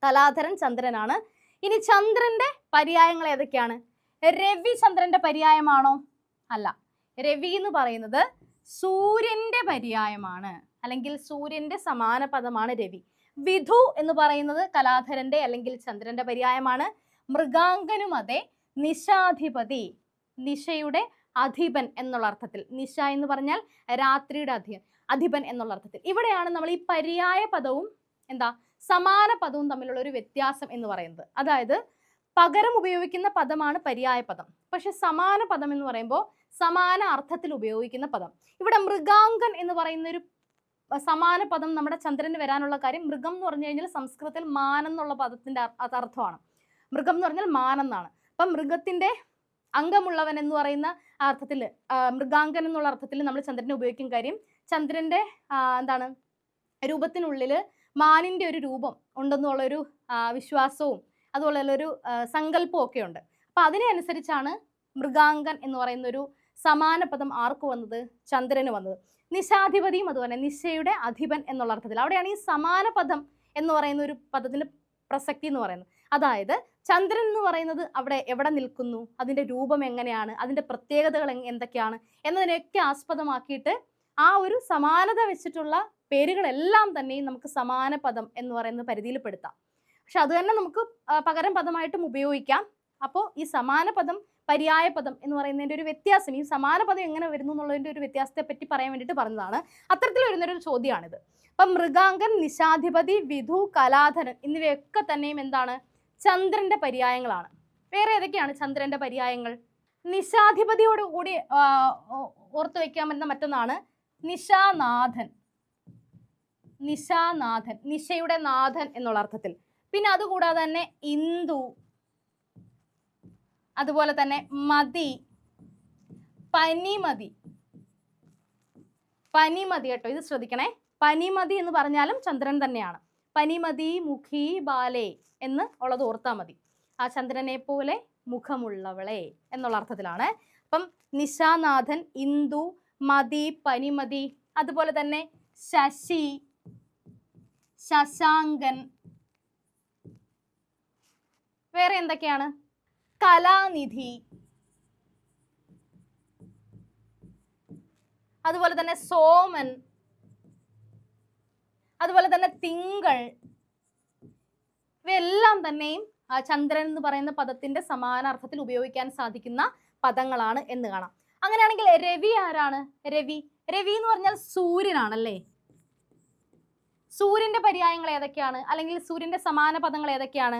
S1: കലാധരൻ ചന്ദ്രനാണ്. ഇനി ചന്ദ്രന്റെ പര്യായങ്ങൾ ഏതൊക്കെയാണ്? രവി ചന്ദ്രന്റെ പര്യായമാണോ? അല്ല. രവി എന്ന് പറയുന്നത് സൂര്യന്റെ പര്യായമാണ്, അല്ലെങ്കിൽ സൂര്യന്റെ സമാന പദമാണ് രവി. വിധു എന്ന് പറയുന്നത് കലാധരന്റെ അല്ലെങ്കിൽ ചന്ദ്രന്റെ പര്യായമാണ്. മൃഗാങ്കനും അതെ. നിശാധിപതി, നിശയുടെ അധിപൻ എന്നുള്ള അർത്ഥത്തിൽ. നിശ എന്ന് പറഞ്ഞാൽ രാത്രിയുടെ അധിപൻ എന്നുള്ള അർത്ഥത്തിൽ. ഇവിടെയാണ് നമ്മൾ ഈ പര്യായ പദവും സമാന പദവും തമ്മിലുള്ള ഒരു വ്യത്യാസം എന്ന് പറയുന്നത്. അതായത് പകരം ഉപയോഗിക്കുന്ന പദമാണ് പര്യായ പദം, പക്ഷെ സമാന പദം എന്ന് പറയുമ്പോൾ സമാന അർത്ഥത്തിൽ ഉപയോഗിക്കുന്ന പദം. ഇവിടെ മൃഗാങ്കൻ എന്ന് പറയുന്ന ഒരു സമാന പദം നമ്മുടെ ചന്ദ്രന് വരാനുള്ള കാര്യം, മൃഗം എന്ന് പറഞ്ഞു കഴിഞ്ഞാൽ സംസ്കൃതത്തിൽ മാനം എന്നുള്ള പദത്തിന്റെ അർത്ഥമാണ്. മൃഗം എന്ന് പറഞ്ഞാൽ മാനെന്നാണ്. അപ്പം മൃഗത്തിന്റെ അംഗമുള്ളവൻ എന്ന് പറയുന്ന അർത്ഥത്തിൽ, മൃഗാങ്കൻ എന്നുള്ള അർത്ഥത്തിൽ നമ്മൾ ചന്ദ്രനെ ഉപയോഗിക്കും. കാര്യം ചന്ദ്രന്റെ രൂപത്തിനുള്ളിൽ മാനിന്റെ ഒരു രൂപം ഉണ്ടെന്നുള്ളൊരു വിശ്വാസവും അതുപോലെയുള്ളൊരു സങ്കല്പവും ഒക്കെ ഉണ്ട്. അപ്പൊ അതിനനുസരിച്ചാണ് മൃഗാങ്കൻ എന്ന് പറയുന്ന ഒരു സമാന പദം ആർക്ക് വന്നത്? ചന്ദ്രന് വന്നത്. നിശാധിപതിയും അതുപോലെ നിശയുടെ അധിപൻ എന്നുള്ള അർത്ഥത്തിൽ. അവിടെയാണ് ഈ സമാന പദം എന്ന് പറയുന്ന ഒരു പദത്തിന്റെ പ്രസക്തി എന്ന് പറയുന്നത്. അതായത് ചന്ദ്രൻ എന്ന് പറയുന്നത് അവിടെ എവിടെ നിൽക്കുന്നു, അതിന്റെ രൂപം എങ്ങനെയാണ്, അതിന്റെ പ്രത്യേകതകൾ എന്തൊക്കെയാണ് എന്നതിനെയൊക്കെ ആസ്പദമാക്കിയിട്ട് ആ ഒരു സമാനത വെച്ചിട്ടുള്ള പേരുകളെല്ലാം തന്നെയും നമുക്ക് സമാന പദം എന്ന് പറയുന്ന പരിധിയിൽ പെടുത്താം. പക്ഷെ അത് തന്നെ നമുക്ക് പകരം പദമായിട്ടും ഉപയോഗിക്കാം. അപ്പോൾ ഈ സമാന പദം പര്യായ പദം എന്ന് പറയുന്നതിൻ്റെ ഒരു വ്യത്യാസം, ഈ സമാന പദം എങ്ങനെ വരുന്നു എന്നുള്ളതിൻ്റെ ഒരു വ്യത്യാസത്തെ പറ്റി പറയാൻ വേണ്ടിയിട്ട് പറഞ്ഞതാണ്. അത്തരത്തിൽ വരുന്നൊരു ചോദ്യമാണിത്. അപ്പം മൃഗാങ്കൻ, നിശാധിപതി, വിധു, കലാധരൻ എന്നിവയൊക്കെ തന്നെയും എന്താണ്? ചന്ദ്രന്റെ പര്യായങ്ങളാണ്. വേറെ ഏതൊക്കെയാണ് ചന്ദ്രന്റെ പര്യായങ്ങൾ? നിശാധിപതിയോട് കൂടി ഓർത്തു വെക്കാൻ പറ്റുന്ന മറ്റൊന്നാണ് നിശാനാഥൻ. നിശാനാഥൻ, നിശയുടെ നാഥൻ എന്നുള്ള അർത്ഥത്തിൽ. പിന്നെ അതുകൂടാതെ തന്നെ ഇന്ദു, അതുപോലെ തന്നെ മതി, പനിമതി. പനിമതി കേട്ടോ, ഇത് ശ്രദ്ധിക്കണേ. പനിമതി എന്ന് പറഞ്ഞാലും ചന്ദ്രൻ തന്നെയാണ്. പനിമതി മുഖി ബാലേ എന്ന് ഉള്ളത് ഓർത്താൽ മതി. ആ ചന്ദ്രനെ പോലെ മുഖമുള്ളവളെ എന്നുള്ള അർത്ഥത്തിലാണ്. അപ്പം നിശാനാഥൻ, ഇന്ദു, മതി, പനിമതി, അതുപോലെ തന്നെ ശശി, ശശാങ്കൻ. വേറെ എന്തൊക്കെയാണ്? കലാനിധി, അതുപോലെ തന്നെ സോമൻ, അതുപോലെ തന്നെ തിങ്കൾ. ഇവയെല്ലാം തന്നെയും ചന്ദ്രൻ എന്ന് പറയുന്ന പദത്തിന്റെ സമാനാർത്ഥത്തിൽ ഉപയോഗിക്കാൻ സാധിക്കുന്ന പദങ്ങളാണ് എന്ന് കാണാം. അങ്ങനെയാണെങ്കിൽ രവി ആരാണ്? രവി, രവി എന്ന് പറഞ്ഞാൽ സൂര്യനാണല്ലേ. സൂര്യന്റെ പര്യായങ്ങൾ ഏതൊക്കെയാണ്, അല്ലെങ്കിൽ സൂര്യന്റെ സമാന പദങ്ങൾ ഏതൊക്കെയാണ്?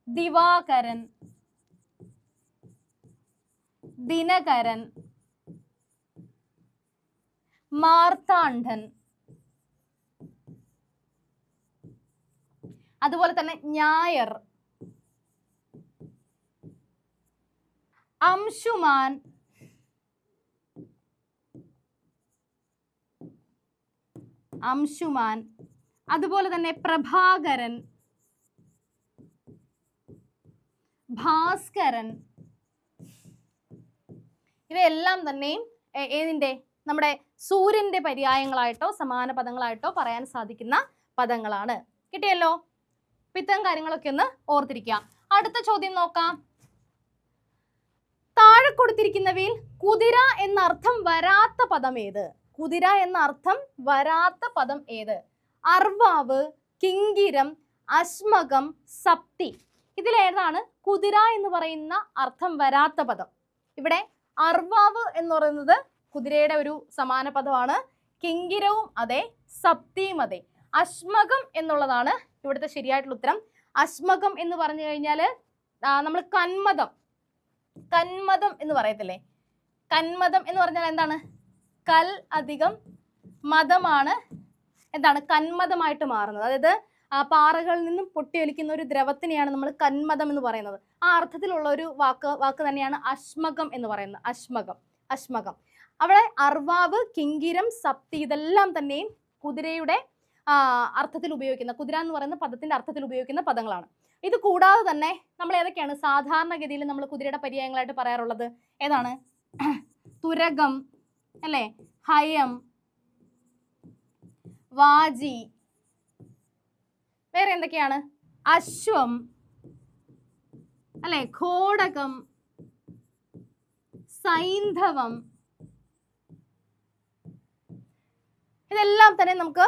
S1: ദിവാകരൻ, ദിനകരൻ, മാർത്താണ്ഡൻ, അതുപോലെ തന്നെ ഞായർ, അംശുമാൻ, അംശുമാൻ, അതുപോലെ തന്നെ പ്രഭാകരൻ, ഭാസ്കരൻ, ഇവയെല്ലാം തന്നെയും ഏതിൻ്റെ നമ്മുടെ സൂര്യന്റെ പര്യായങ്ങളായിട്ടോ സമാന പദങ്ങളായിട്ടോ പറയാൻ സാധിക്കുന്ന പദങ്ങളാണ്. കിട്ടിയല്ലോ? ഇത്തരം കാര്യങ്ങളൊക്കെ ഒന്ന് ഓർത്തിരിക്കുക. അടുത്ത ചോദ്യം നോക്കാം. താഴെ കൊടുത്തിരിക്കുന്നവയിൽ കുതിര എന്ന അർത്ഥം വരാത്ത പദം ഏത്? കുതിര എന്ന അർത്ഥം വരാത്ത പദം ഏത്? അർവാവ്, കിങ്കിരം, അശ്മകം, സപ്തി. ഇതിലേതാണ് കുതിര എന്ന് പറയുന്ന അർത്ഥം വരാത്ത പദം? ഇവിടെ അർവാവ് എന്ന് പറയുന്നത് കുതിരയുടെ ഒരു സമാന പദമാണ്. കിങ്കിരവും അതെ, സപ്തിയും അതെ. അശ്മകം എന്നുള്ളതാണ് ഇവിടുത്തെ ശരിയായിട്ടുള്ള ഉത്തരം. അശ്മകം എന്ന് പറഞ്ഞു കഴിഞ്ഞാൽ നമ്മൾ കന്മദം എന്ന് പറയത്തില്ലേ? കന്മദം എന്ന് പറഞ്ഞാൽ എന്താണ്? കൽ അധികം മതമാണ് എന്താണ് കന്മദമായിട്ട് മാറുന്നത്. അതായത് പാറകളിൽ നിന്നും പൊട്ടിയൊലിക്കുന്ന ഒരു ദ്രവത്തിനെയാണ് നമ്മൾ കന്മദം എന്ന് പറയുന്നത്. ആ അർത്ഥത്തിലുള്ള ഒരു വാക്ക് തന്നെയാണ് അശ്മകം എന്ന് പറയുന്നത്. അശ്മകം. അവിടെ അർവാവ്, കിങ്കിരം, സപ്തി ഇതെല്ലാം തന്നെയും കുതിരയുടെ അർത്ഥത്തിൽ ഉപയോഗിക്കുന്ന, കുതിര എന്ന് പറയുന്ന പദത്തിന്റെ അർത്ഥത്തിൽ ഉപയോഗിക്കുന്ന പദങ്ങളാണ്. ഇത് കൂടാതെ തന്നെ നമ്മൾ ഏതൊക്കെയാണ് സാധാരണഗതിയിൽ നമ്മൾ കുതിരയുടെ പര്യായങ്ങളായിട്ട് പറയാറുള്ളത്? ഏതാണ്? തുരകം അല്ലെ, ഹയം, വാജി, വേറെ എന്തൊക്കെയാണ്? അശ്വം അല്ലെ, ഘോടകം, സൈന്ധവം. ഇതെല്ലാം തന്നെ നമുക്ക്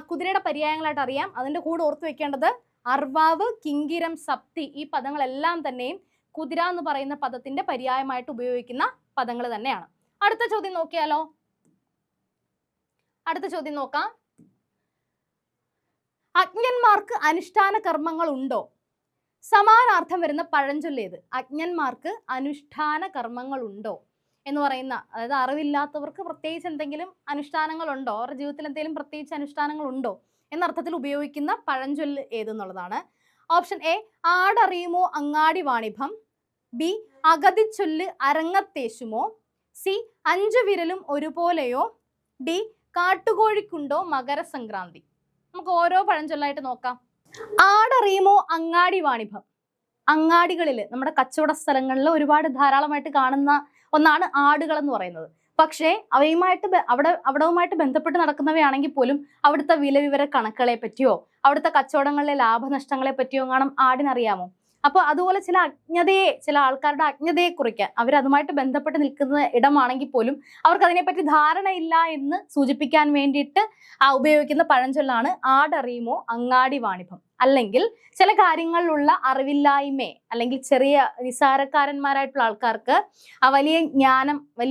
S1: കുതിരയുടെ പര്യായങ്ങളായിട്ട് അറിയാം. അതിന്റെ കൂടെ ഓർത്ത് വെക്കേണ്ടത് അർവാവ്, കിങ്കിരം, സപ്തി ഈ പദങ്ങളെല്ലാം തന്നെയും കുതിര എന്ന് പറയുന്ന പദത്തിന്റെ പര്യായമായിട്ട് ഉപയോഗിക്കുന്ന പദങ്ങൾ തന്നെയാണ്. അടുത്ത ചോദ്യം നോക്കിയാലോ? അടുത്ത ചോദ്യം നോക്കാം. അജ്ഞന്മാർക്ക് അനുഷ്ഠാന കർമ്മങ്ങൾ ഉണ്ടോ? സമാനാർത്ഥം വരുന്ന പഴഞ്ചൊല്ലേത്? അജ്ഞന്മാർക്ക് അനുഷ്ഠാന കർമ്മങ്ങൾ ഉണ്ടോ എന്ന് പറയുന്ന, അതായത് അറിവില്ലാത്തവർക്ക് പ്രത്യേകിച്ച് എന്തെങ്കിലും അനുഷ്ഠാനങ്ങൾ ഉണ്ടോ, അവരുടെ ജീവിതത്തിൽ എന്തെങ്കിലും പ്രത്യേകിച്ച് അനുഷ്ഠാനങ്ങൾ ഉണ്ടോ എന്നർത്ഥത്തിൽ ഉപയോഗിക്കുന്ന പഴഞ്ചൊല്ല് ഏതെന്നുള്ളതാണ്. Option A ആടറിയുമോ Angadi വാണിഭം, B അഗതിച്ചൊല്ല് അരങ്ങത്തേശുമോ, C Anju വിരലും ഒരുപോലെയോ, D കാട്ടുകോഴിക്കുണ്ടോ Makar Sankranti. നമുക്ക് ഓരോ പഴഞ്ചൊല്ലായിട്ട് നോക്കാം. ആടറിയുമോ അങ്ങാടി വാണിഭം. അങ്ങാടികളിൽ, നമ്മുടെ കച്ചവട സ്ഥലങ്ങളിൽ ഒരുപാട് ധാരാളമായിട്ട് കാണുന്ന ഒന്നാണ് ആടുകൾ എന്ന് പറയുന്നത്. പക്ഷേ അവിടവുമായിട്ട് ബന്ധപ്പെട്ട് നടക്കുന്നവയാണെങ്കിൽ പോലും അവിടുത്തെ വിലവിവര കണക്കുകളെ പറ്റിയോ അവിടുത്തെ കച്ചവടങ്ങളിലെ ലാഭനഷ്ടങ്ങളെ പറ്റിയോ കാണും ആടിനറിയാമോ? അപ്പോൾ അതുപോലെ ചില ആൾക്കാരുടെ അജ്ഞതയെ കുറിക്കാൻ അവരതുമായിട്ട് ബന്ധപ്പെട്ട് നിൽക്കുന്ന ഇടമാണെങ്കിൽ പോലും അവർക്ക് അതിനെപ്പറ്റി ധാരണയില്ല എന്ന് സൂചിപ്പിക്കാൻ വേണ്ടിയിട്ട് ഉപയോഗിക്കുന്ന പഴഞ്ചൊല്ലാണ് ആടറിയുമോ അങ്ങാടി വാണിഭം. അല്ലെങ്കിൽ ചില കാര്യങ്ങളിലുള്ള അറിവില്ലായ്മ, അല്ലെങ്കിൽ ചെറിയ നിസാരക്കാരന്മാരായിട്ടുള്ള ആൾക്കാർക്ക്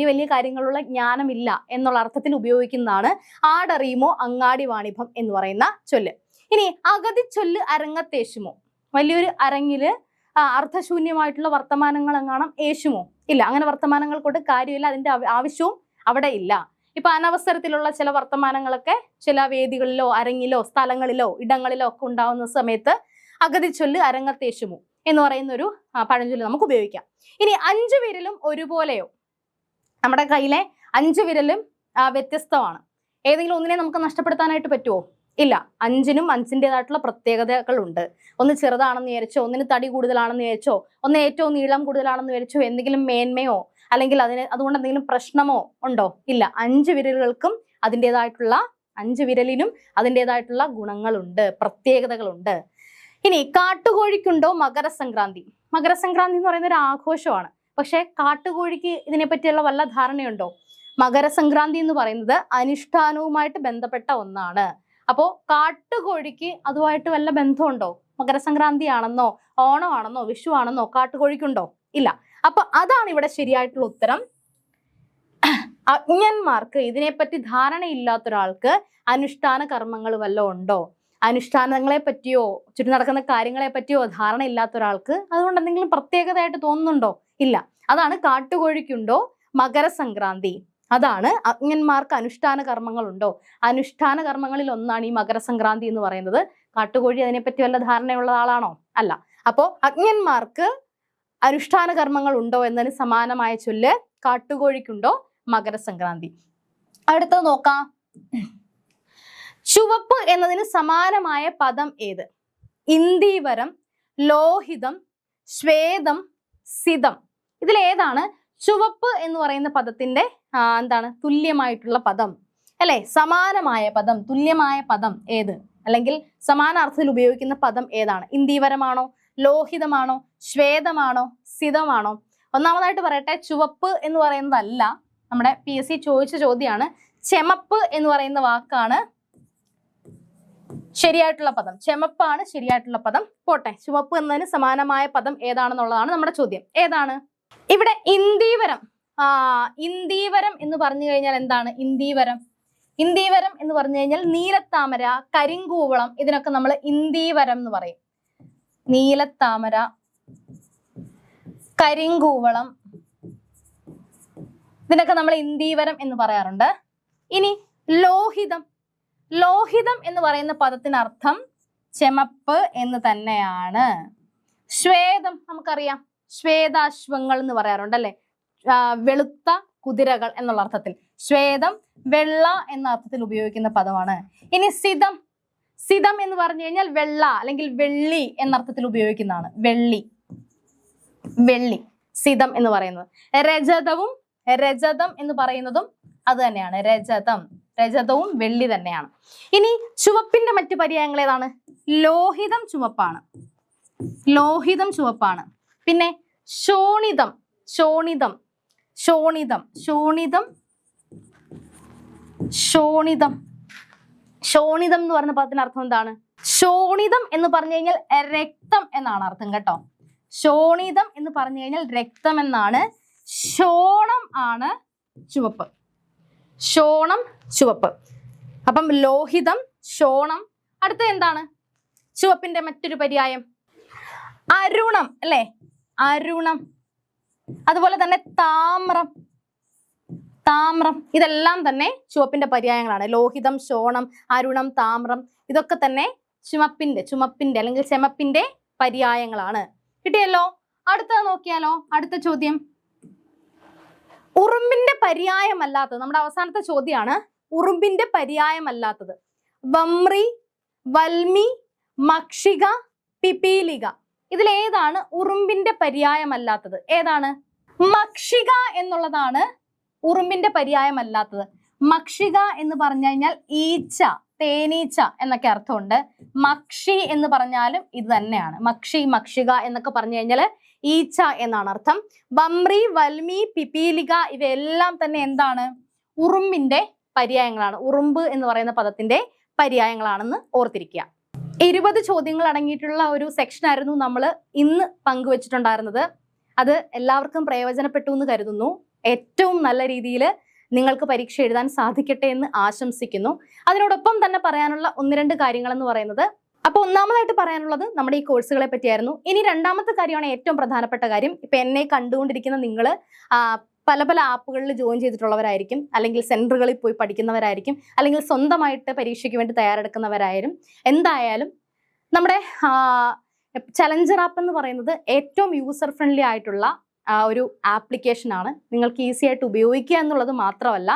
S1: വലിയ കാര്യങ്ങളുള്ള ജ്ഞാനമില്ല എന്നുള്ള അർത്ഥത്തിൽ ഉപയോഗിക്കുന്നതാണ് ആടറിയുമോ അങ്ങാടി വാണിഭം എന്ന് പറയുന്ന ചൊല്ല്. ഇനി അഗതി ചൊല്ല് അരങ്ങത്തേശുമോ. വലിയൊരു അരങ്ങില് അർത്ഥശൂന്യമായിട്ടുള്ള വർത്തമാനങ്ങൾ എങ്ങാനും യേശുമോ? ഇല്ല, അങ്ങനെ വർത്തമാനങ്ങൾ കൊണ്ട് കാര്യമില്ല, അതിന്റെ ആവശ്യവും അവിടെ ഇല്ല. ഇപ്പൊ അനവസരത്തിലുള്ള ചില വർത്തമാനങ്ങളൊക്കെ ചില വേദികളിലോ അരങ്ങിലോ സ്ഥലങ്ങളിലോ ഇടങ്ങളിലോ ഒക്കെ ഉണ്ടാവുന്ന സമയത്ത് അഗതി ചൊല്ല് അരങ്ങത്തേശുമോ എന്ന് പറയുന്ന ഒരു പഴഞ്ചൊല്ല് നമുക്ക് ഉപയോഗിക്കാം. ഇനി അഞ്ചു വിരലും ഒരുപോലെയോ. നമ്മുടെ കയ്യിലെ അഞ്ചു വിരലും വ്യത്യസ്തമാണ്. ഏതെങ്കിലും ഒന്നിനെ നമുക്ക് നഷ്ടപ്പെടുത്താനായിട്ട് പറ്റുമോ? ഇല്ല. അഞ്ചിനും അഞ്ചിൻ്റെതായിട്ടുള്ള പ്രത്യേകതകളുണ്ട്. ഒന്ന് ചെറുതാണെന്ന് വിചാരിച്ചോ, ഒന്നിന് തടി കൂടുതലാണെന്ന് വിചാരിച്ചോ, ഒന്ന് ഏറ്റവും നീളം കൂടുതലാണെന്ന് വിചാരിച്ചോ എന്തെങ്കിലും മേന്മയോ അല്ലെങ്കിൽ അതുകൊണ്ട് എന്തെങ്കിലും പ്രശ്നമോ ഉണ്ടോ? ഇല്ല. അഞ്ചു വിരലിനും അതിൻ്റെതായിട്ടുള്ള ഗുണങ്ങളുണ്ട്, പ്രത്യേകതകളുണ്ട്. ഇനി കാട്ടുകോഴിക്കുണ്ടോ മകരസംക്രാന്തി. മകരസംക്രാന്തി എന്ന് പറയുന്ന ഒരു ആഘോഷമാണ്. പക്ഷെ കാട്ടുകോഴിക്ക് ഇതിനെപ്പറ്റിയുള്ള വല്ല ധാരണയുണ്ടോ? മകരസംക്രാന്തി എന്ന് പറയുന്നത് അനുഷ്ഠാനവുമായിട്ട് ബന്ധപ്പെട്ട ഒന്നാണ്. അപ്പോ കാട്ടുകോഴിക്ക് അതുമായിട്ട് വല്ല ബന്ധമുണ്ടോ? മകരസംക്രാന്തി ആണെന്നോ ഓണമാണെന്നോ വിഷു ആണെന്നോ കാട്ടുകോഴിക്കുണ്ടോ? ഇല്ല. അപ്പൊ അതാണ് ഇവിടെ ശരിയായിട്ടുള്ള ഉത്തരം. അജ്ഞന്മാർക്ക്, ഇതിനെപ്പറ്റി ധാരണയില്ലാത്ത ഒരാൾക്ക് അനുഷ്ഠാന കർമ്മങ്ങൾ വല്ലതും ഉണ്ടോ? അനുഷ്ഠാനങ്ങളെ പറ്റിയോ ചുറ്റും നടക്കുന്ന കാര്യങ്ങളെ പറ്റിയോ ധാരണ ഇല്ലാത്ത ഒരാൾക്ക് അതുകൊണ്ട് എന്തെങ്കിലും പ്രത്യേകതയായിട്ട് തോന്നുന്നുണ്ടോ? ഇല്ല. അതാണ് കാട്ടുകോഴിക്കുണ്ടോ മകരസംക്രാന്തി. അതാണ് അജ്ഞന്മാർക്ക് അനുഷ്ഠാന കർമ്മങ്ങളുണ്ടോ. അനുഷ്ഠാന കർമ്മങ്ങളിൽ ഒന്നാണ് ഈ മകരസംക്രാന്തി എന്ന് പറയുന്നത്. കാട്ടുകോഴി അതിനെപ്പറ്റി വല്ല ധാരണയുള്ള ആളാണോ? അല്ല. അപ്പോ അജ്ഞന്മാർക്ക് അനുഷ്ഠാന കർമ്മങ്ങൾ ഉണ്ടോ എന്നതിന് സമാനമായ ചൊല്ല് കാട്ടുകോഴിക്കുണ്ടോ മകരസംക്രാന്തി. അടുത്തത് നോക്കാം. ചുവപ്പ് എന്നതിന് സമാനമായ പദം ഏത്? ഇന്ദീവരം, ലോഹിതം, ശ്വേതം, സിതം. ഇതിലേതാണ് ചുവപ്പ് എന്ന് പറയുന്ന പദത്തിന്റെ എന്താണ് തുല്യമായിട്ടുള്ള പദം അല്ലെ? സമാനമായ പദം, തുല്യമായ പദം ഏത്? അല്ലെങ്കിൽ സമാനാർത്ഥത്തിൽ ഉപയോഗിക്കുന്ന പദം ഏതാണ്? ഇന്ദീവരമാണോ, ലോഹിതമാണോ, ശ്വേതമാണോ, സിതമാണോ? ഒന്നാമതായിട്ട് പറയട്ടെ, ചുവപ്പ് എന്ന് പറയുന്നതല്ല. നമ്മുടെ PSC ചോദിച്ച ചോദ്യമാണ്. ചെമപ്പ് എന്ന് പറയുന്ന വാക്കാണ് ശരിയായിട്ടുള്ള പദം. ചെമപ്പാണ് ശരിയായിട്ടുള്ള പദം. പോട്ടെ, ചുവപ്പ് എന്നതിന് സമാനമായ പദം ഏതാണെന്നുള്ളതാണ് നമ്മുടെ ചോദ്യം. ഏതാണ്? ഇവിടെ ഇന്ദീവരം. ഇന്ദീവരം എന്ന് പറഞ്ഞു കഴിഞ്ഞാൽ എന്താണ്? ഇന്ദീവരം എന്ന് പറഞ്ഞു കഴിഞ്ഞാൽ നീലത്താമര, കരിങ്കൂവളം, ഇതിനൊക്കെ നമ്മൾ ഇന്ദീവരം എന്ന് പറയും. നീലത്താമര, കരിങ്കൂവളം, ഇതിനൊക്കെ നമ്മൾ ഇന്ദീവരം എന്ന് പറയാറുണ്ട്. ഇനി ലോഹിതം എന്ന് പറയുന്ന പദത്തിനർത്ഥം ചെമപ്പ് എന്ന് തന്നെയാണ്. ശ്വേതം നമുക്കറിയാം, ശ്വേതാശ്വങ്ങൾ എന്ന് പറയാറുണ്ട് അല്ലെ? വെളുത്ത കുതിരകൾ എന്നുള്ള അർത്ഥത്തിൽ. ശ്വേതം വെള്ള എന്ന അർത്ഥത്തിൽ ഉപയോഗിക്കുന്ന പദമാണ്. ഇനി സിതം എന്ന് പറഞ്ഞു കഴിഞ്ഞാൽ വെള്ള അല്ലെങ്കിൽ വെള്ളി എന്നർത്ഥത്തിൽ ഉപയോഗിക്കുന്നതാണ്. വെള്ളി സിതം എന്ന് പറയുന്നത്. രജതം എന്ന് പറയുന്നതും അത് തന്നെയാണ്. രജതവും വെള്ളി തന്നെയാണ്. ഇനി ചുവപ്പിന്റെ മറ്റു പര്യായങ്ങൾ ഏതാണ്? ലോഹിതം ചുവപ്പാണ്. പിന്നെ ശോണിതം എന്ന് പറയുന്ന പദത്തിന് അർത്ഥം എന്താണ്? ശോണിതം എന്ന് പറഞ്ഞു കഴിഞ്ഞാൽ രക്തം എന്നാണ് അർത്ഥം കേട്ടോ. ശോണിതം എന്ന് പറഞ്ഞു കഴിഞ്ഞാൽ രക്തം എന്നാണ്. ശോണം ആണ് ചുവപ്പ്. അപ്പം ലോഹിതം, ശോണം. അടുത്ത എന്താണ് ചുവപ്പിന്റെ മറ്റൊരു പര്യായം? അരുണം അല്ലെ? അരുണം. അതുപോലെ തന്നെ താമ്രം. ഇതെല്ലാം തന്നെ ചുവപ്പിന്റെ പര്യായങ്ങളാണ്. ലോഹിതം, ശോണം, അരുണം, താമ്രം, ഇതൊക്കെ തന്നെ ചുമപ്പിന്റെ അല്ലെങ്കിൽ ചെമപ്പിന്റെ പര്യായങ്ങളാണ്. കിട്ടിയല്ലോ? അടുത്തത് നോക്കിയാലോ? അടുത്ത ചോദ്യം ഉറുമ്പിന്റെ പര്യായമല്ലാത്തത്. നമ്മുടെ അവസാനത്തെ ചോദ്യമാണ്. ഉറുമ്പിന്റെ പര്യായമല്ലാത്തത്. വമ്രി, വൽമി, മക്ഷിക, പിപീലിക. ഇതിലേതാണ് ഉറുമ്പിന്റെ പര്യായമല്ലാത്തത്? ഏതാണ്? മക്ഷിക എന്നുള്ളതാണ് ഉറുമ്പിന്റെ പര്യായമല്ലാത്തത്. മക്ഷിക എന്ന് പറഞ്ഞു കഴിഞ്ഞാൽ ഈച്ച, തേനീച്ച എന്നൊക്കെ അർത്ഥമുണ്ട്. മക്ഷി എന്ന് പറഞ്ഞാലും ഇത് തന്നെയാണ്. മക്ഷിക എന്നൊക്കെ പറഞ്ഞു കഴിഞ്ഞാൽ ഈച്ച എന്നാണ് അർത്ഥം. വമ്രി, വൽമി, പിപീലിക ഇവയെല്ലാം തന്നെ എന്താണ്? ഉറുമ്പിന്റെ പര്യായങ്ങളാണ്. ഉറുമ്പ് എന്ന് പറയുന്ന പദത്തിന്റെ പര്യായങ്ങളാണെന്ന് ഓർത്തിരിക്കുക. 20 ചോദ്യങ്ങൾ അടങ്ങിയിട്ടുള്ള ഒരു സെക്ഷൻ ആയിരുന്നു നമ്മൾ ഇന്ന് പങ്കുവച്ചിട്ടുണ്ടായിരുന്നത്. അത് എല്ലാവർക്കും പ്രയോജനപ്പെട്ടു എന്ന് കരുതുന്നു. ഏറ്റവും നല്ല രീതിയിൽ നിങ്ങൾക്ക് പരീക്ഷ എഴുതാൻ സാധിക്കട്ടെ എന്ന് ആശംസിക്കുന്നു. അതിനോടൊപ്പം തന്നെ പറയാനുള്ള 1-2 കാര്യങ്ങൾ എന്ന് പറയുന്നത്, അപ്പോൾ ഒന്നാമതായിട്ട് പറയാനുള്ളത് നമ്മുടെ ഈ കോഴ്സുകളെ പറ്റിയായിരുന്നു. ഇനി രണ്ടാമത്തെ കാര്യമാണ് ഏറ്റവും പ്രധാനപ്പെട്ട കാര്യം. ഇപ്പൊ എന്നെ കണ്ടുകൊണ്ടിരിക്കുന്ന നിങ്ങൾ പല ആപ്പുകളിൽ ജോയിൻ ചെയ്തിട്ടുള്ളവരായിരിക്കും, അല്ലെങ്കിൽ സെന്ററുകളിൽ പോയി പഠിക്കുന്നവരായിരിക്കും, അല്ലെങ്കിൽ സ്വന്തമായിട്ട് പരീക്ഷയ്ക്ക് വേണ്ടി തയ്യാറെടുക്കുന്നവരായാലും എന്തായാലും നമ്മുടെ ചലഞ്ചർ ആപ്പ് എന്ന് പറയുന്നത് ഏറ്റവും യൂസർ ഫ്രണ്ട്ലി ആയിട്ടുള്ള ഒരു ആപ്ലിക്കേഷൻ ആണ്. നിങ്ങൾക്ക് ഈസി ആയിട്ട് ഉപയോഗിക്കുക എന്നുള്ളത് മാത്രമല്ല,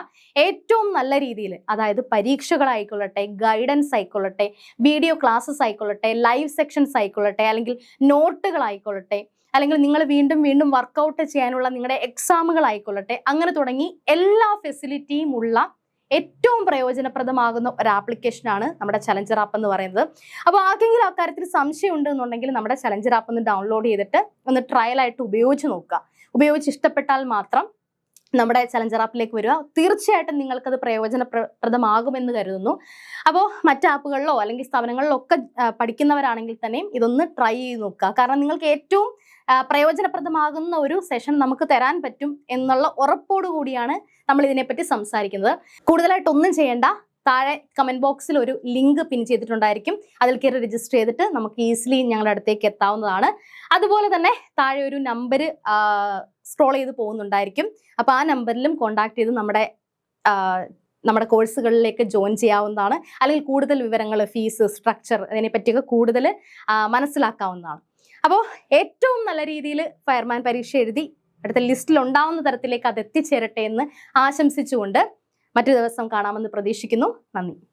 S1: ഏറ്റവും നല്ല രീതിയിൽ, അതായത് പരീക്ഷകളായിക്കൊള്ളട്ടെ, ഗൈഡൻസ് ആയിക്കൊള്ളട്ടെ, വീഡിയോ ക്ലാസ്സസ് ആയിക്കൊള്ളട്ടെ, ലൈവ് സെക്ഷൻസ് ആയിക്കൊള്ളട്ടെ, അല്ലെങ്കിൽ നോട്ടുകളായിക്കൊള്ളട്ടെ, അല്ലെങ്കിൽ നിങ്ങൾ വീണ്ടും വർക്കൗട്ട് ചെയ്യാനുള്ള നിങ്ങളുടെ എക്സാമുകളായിക്കൊള്ളട്ടെ, അങ്ങനെ തുടങ്ങി എല്ലാ ഫെസിലിറ്റിയും ഉള്ള ഏറ്റവും പ്രയോജനപ്രദമാകുന്ന ഒരു ആപ്ലിക്കേഷനാണ് നമ്മുടെ ചലഞ്ചർ ആപ്പ് എന്ന് പറയുന്നത്. അപ്പോൾ ആർക്കെങ്കിലും അക്കാര്യത്തിൽ സംശയം ഉണ്ടെന്നുണ്ടെങ്കിൽ നമ്മുടെ ചലഞ്ചർ ആപ്പ് ഒന്ന് ഡൗൺലോഡ് ചെയ്തിട്ട് ഒന്ന് ട്രയലായിട്ട് ഉപയോഗിച്ച് നോക്കുക. ഉപയോഗിച്ച് ഇഷ്ടപ്പെട്ടാൽ മാത്രം നമ്മുടെ ചലഞ്ചർ ആപ്പിലേക്ക് വരിക. തീർച്ചയായിട്ടും നിങ്ങൾക്കത് പ്രയോജനപ്രദമാകുമെന്ന് കരുതുന്നു. അപ്പോൾ മറ്റ് ആപ്പുകളിലോ അല്ലെങ്കിൽ സ്ഥാപനങ്ങളിലോ ഒക്കെ പഠിക്കുന്നവരാണെങ്കിൽ തന്നെയും ഇതൊന്ന് ട്രൈ ചെയ്ത് നോക്കുക. കാരണം നിങ്ങൾക്ക് ഏറ്റവും പ്രയോജനപ്രദമാകുന്ന ഒരു സെഷൻ നമുക്ക് തരാൻ പറ്റും എന്നുള്ള ഉറപ്പോടു കൂടിയാണ് നമ്മൾ ഇതിനെപ്പറ്റി സംസാരിക്കുന്നത്. കൂടുതലായിട്ടൊന്നും ചെയ്യേണ്ട, താഴെ കമന്റ് ബോക്സിൽ ഒരു ലിങ്ക് പിൻ ചെയ്തിട്ടുണ്ടായിരിക്കും. അതിൽ കയറി രജിസ്റ്റർ ചെയ്തിട്ട് നമുക്ക് ഈസിലി ഞങ്ങളുടെ അടുത്തേക്ക് എത്താവുന്നതാണ്. അതുപോലെ തന്നെ താഴെ ഒരു നമ്പർ സ്ക്രോൾ ചെയ്ത് പോകുന്നുണ്ടായിരിക്കും. അപ്പോൾ ആ നമ്പറിലും കോൺടാക്ട് ചെയ്ത് നമ്മുടെ കോഴ്സുകളിലേക്ക് ജോയിൻ ചെയ്യാവുന്നതാണ്. അല്ലെങ്കിൽ കൂടുതൽ വിവരങ്ങൾ, ഫീസ് സ്ട്രക്ചർ അതിനെപ്പറ്റിയൊക്കെ കൂടുതൽ മനസ്സിലാക്കാവുന്നതാണ്. അപ്പോൾ ഏറ്റവും നല്ല രീതിയിൽ ഫയർമാൻ പരീക്ഷ എഴുതി അടുത്ത ലിസ്റ്റിൽ ഉണ്ടാവുന്ന തരത്തിലേക്ക് അത് എത്തിച്ചേരട്ടെ എന്ന് ആശംസിച്ചുകൊണ്ട് മറ്റൊരു ദിവസം കാണാമെന്ന് പ്രതീക്ഷിക്കുന്നു. നന്ദി.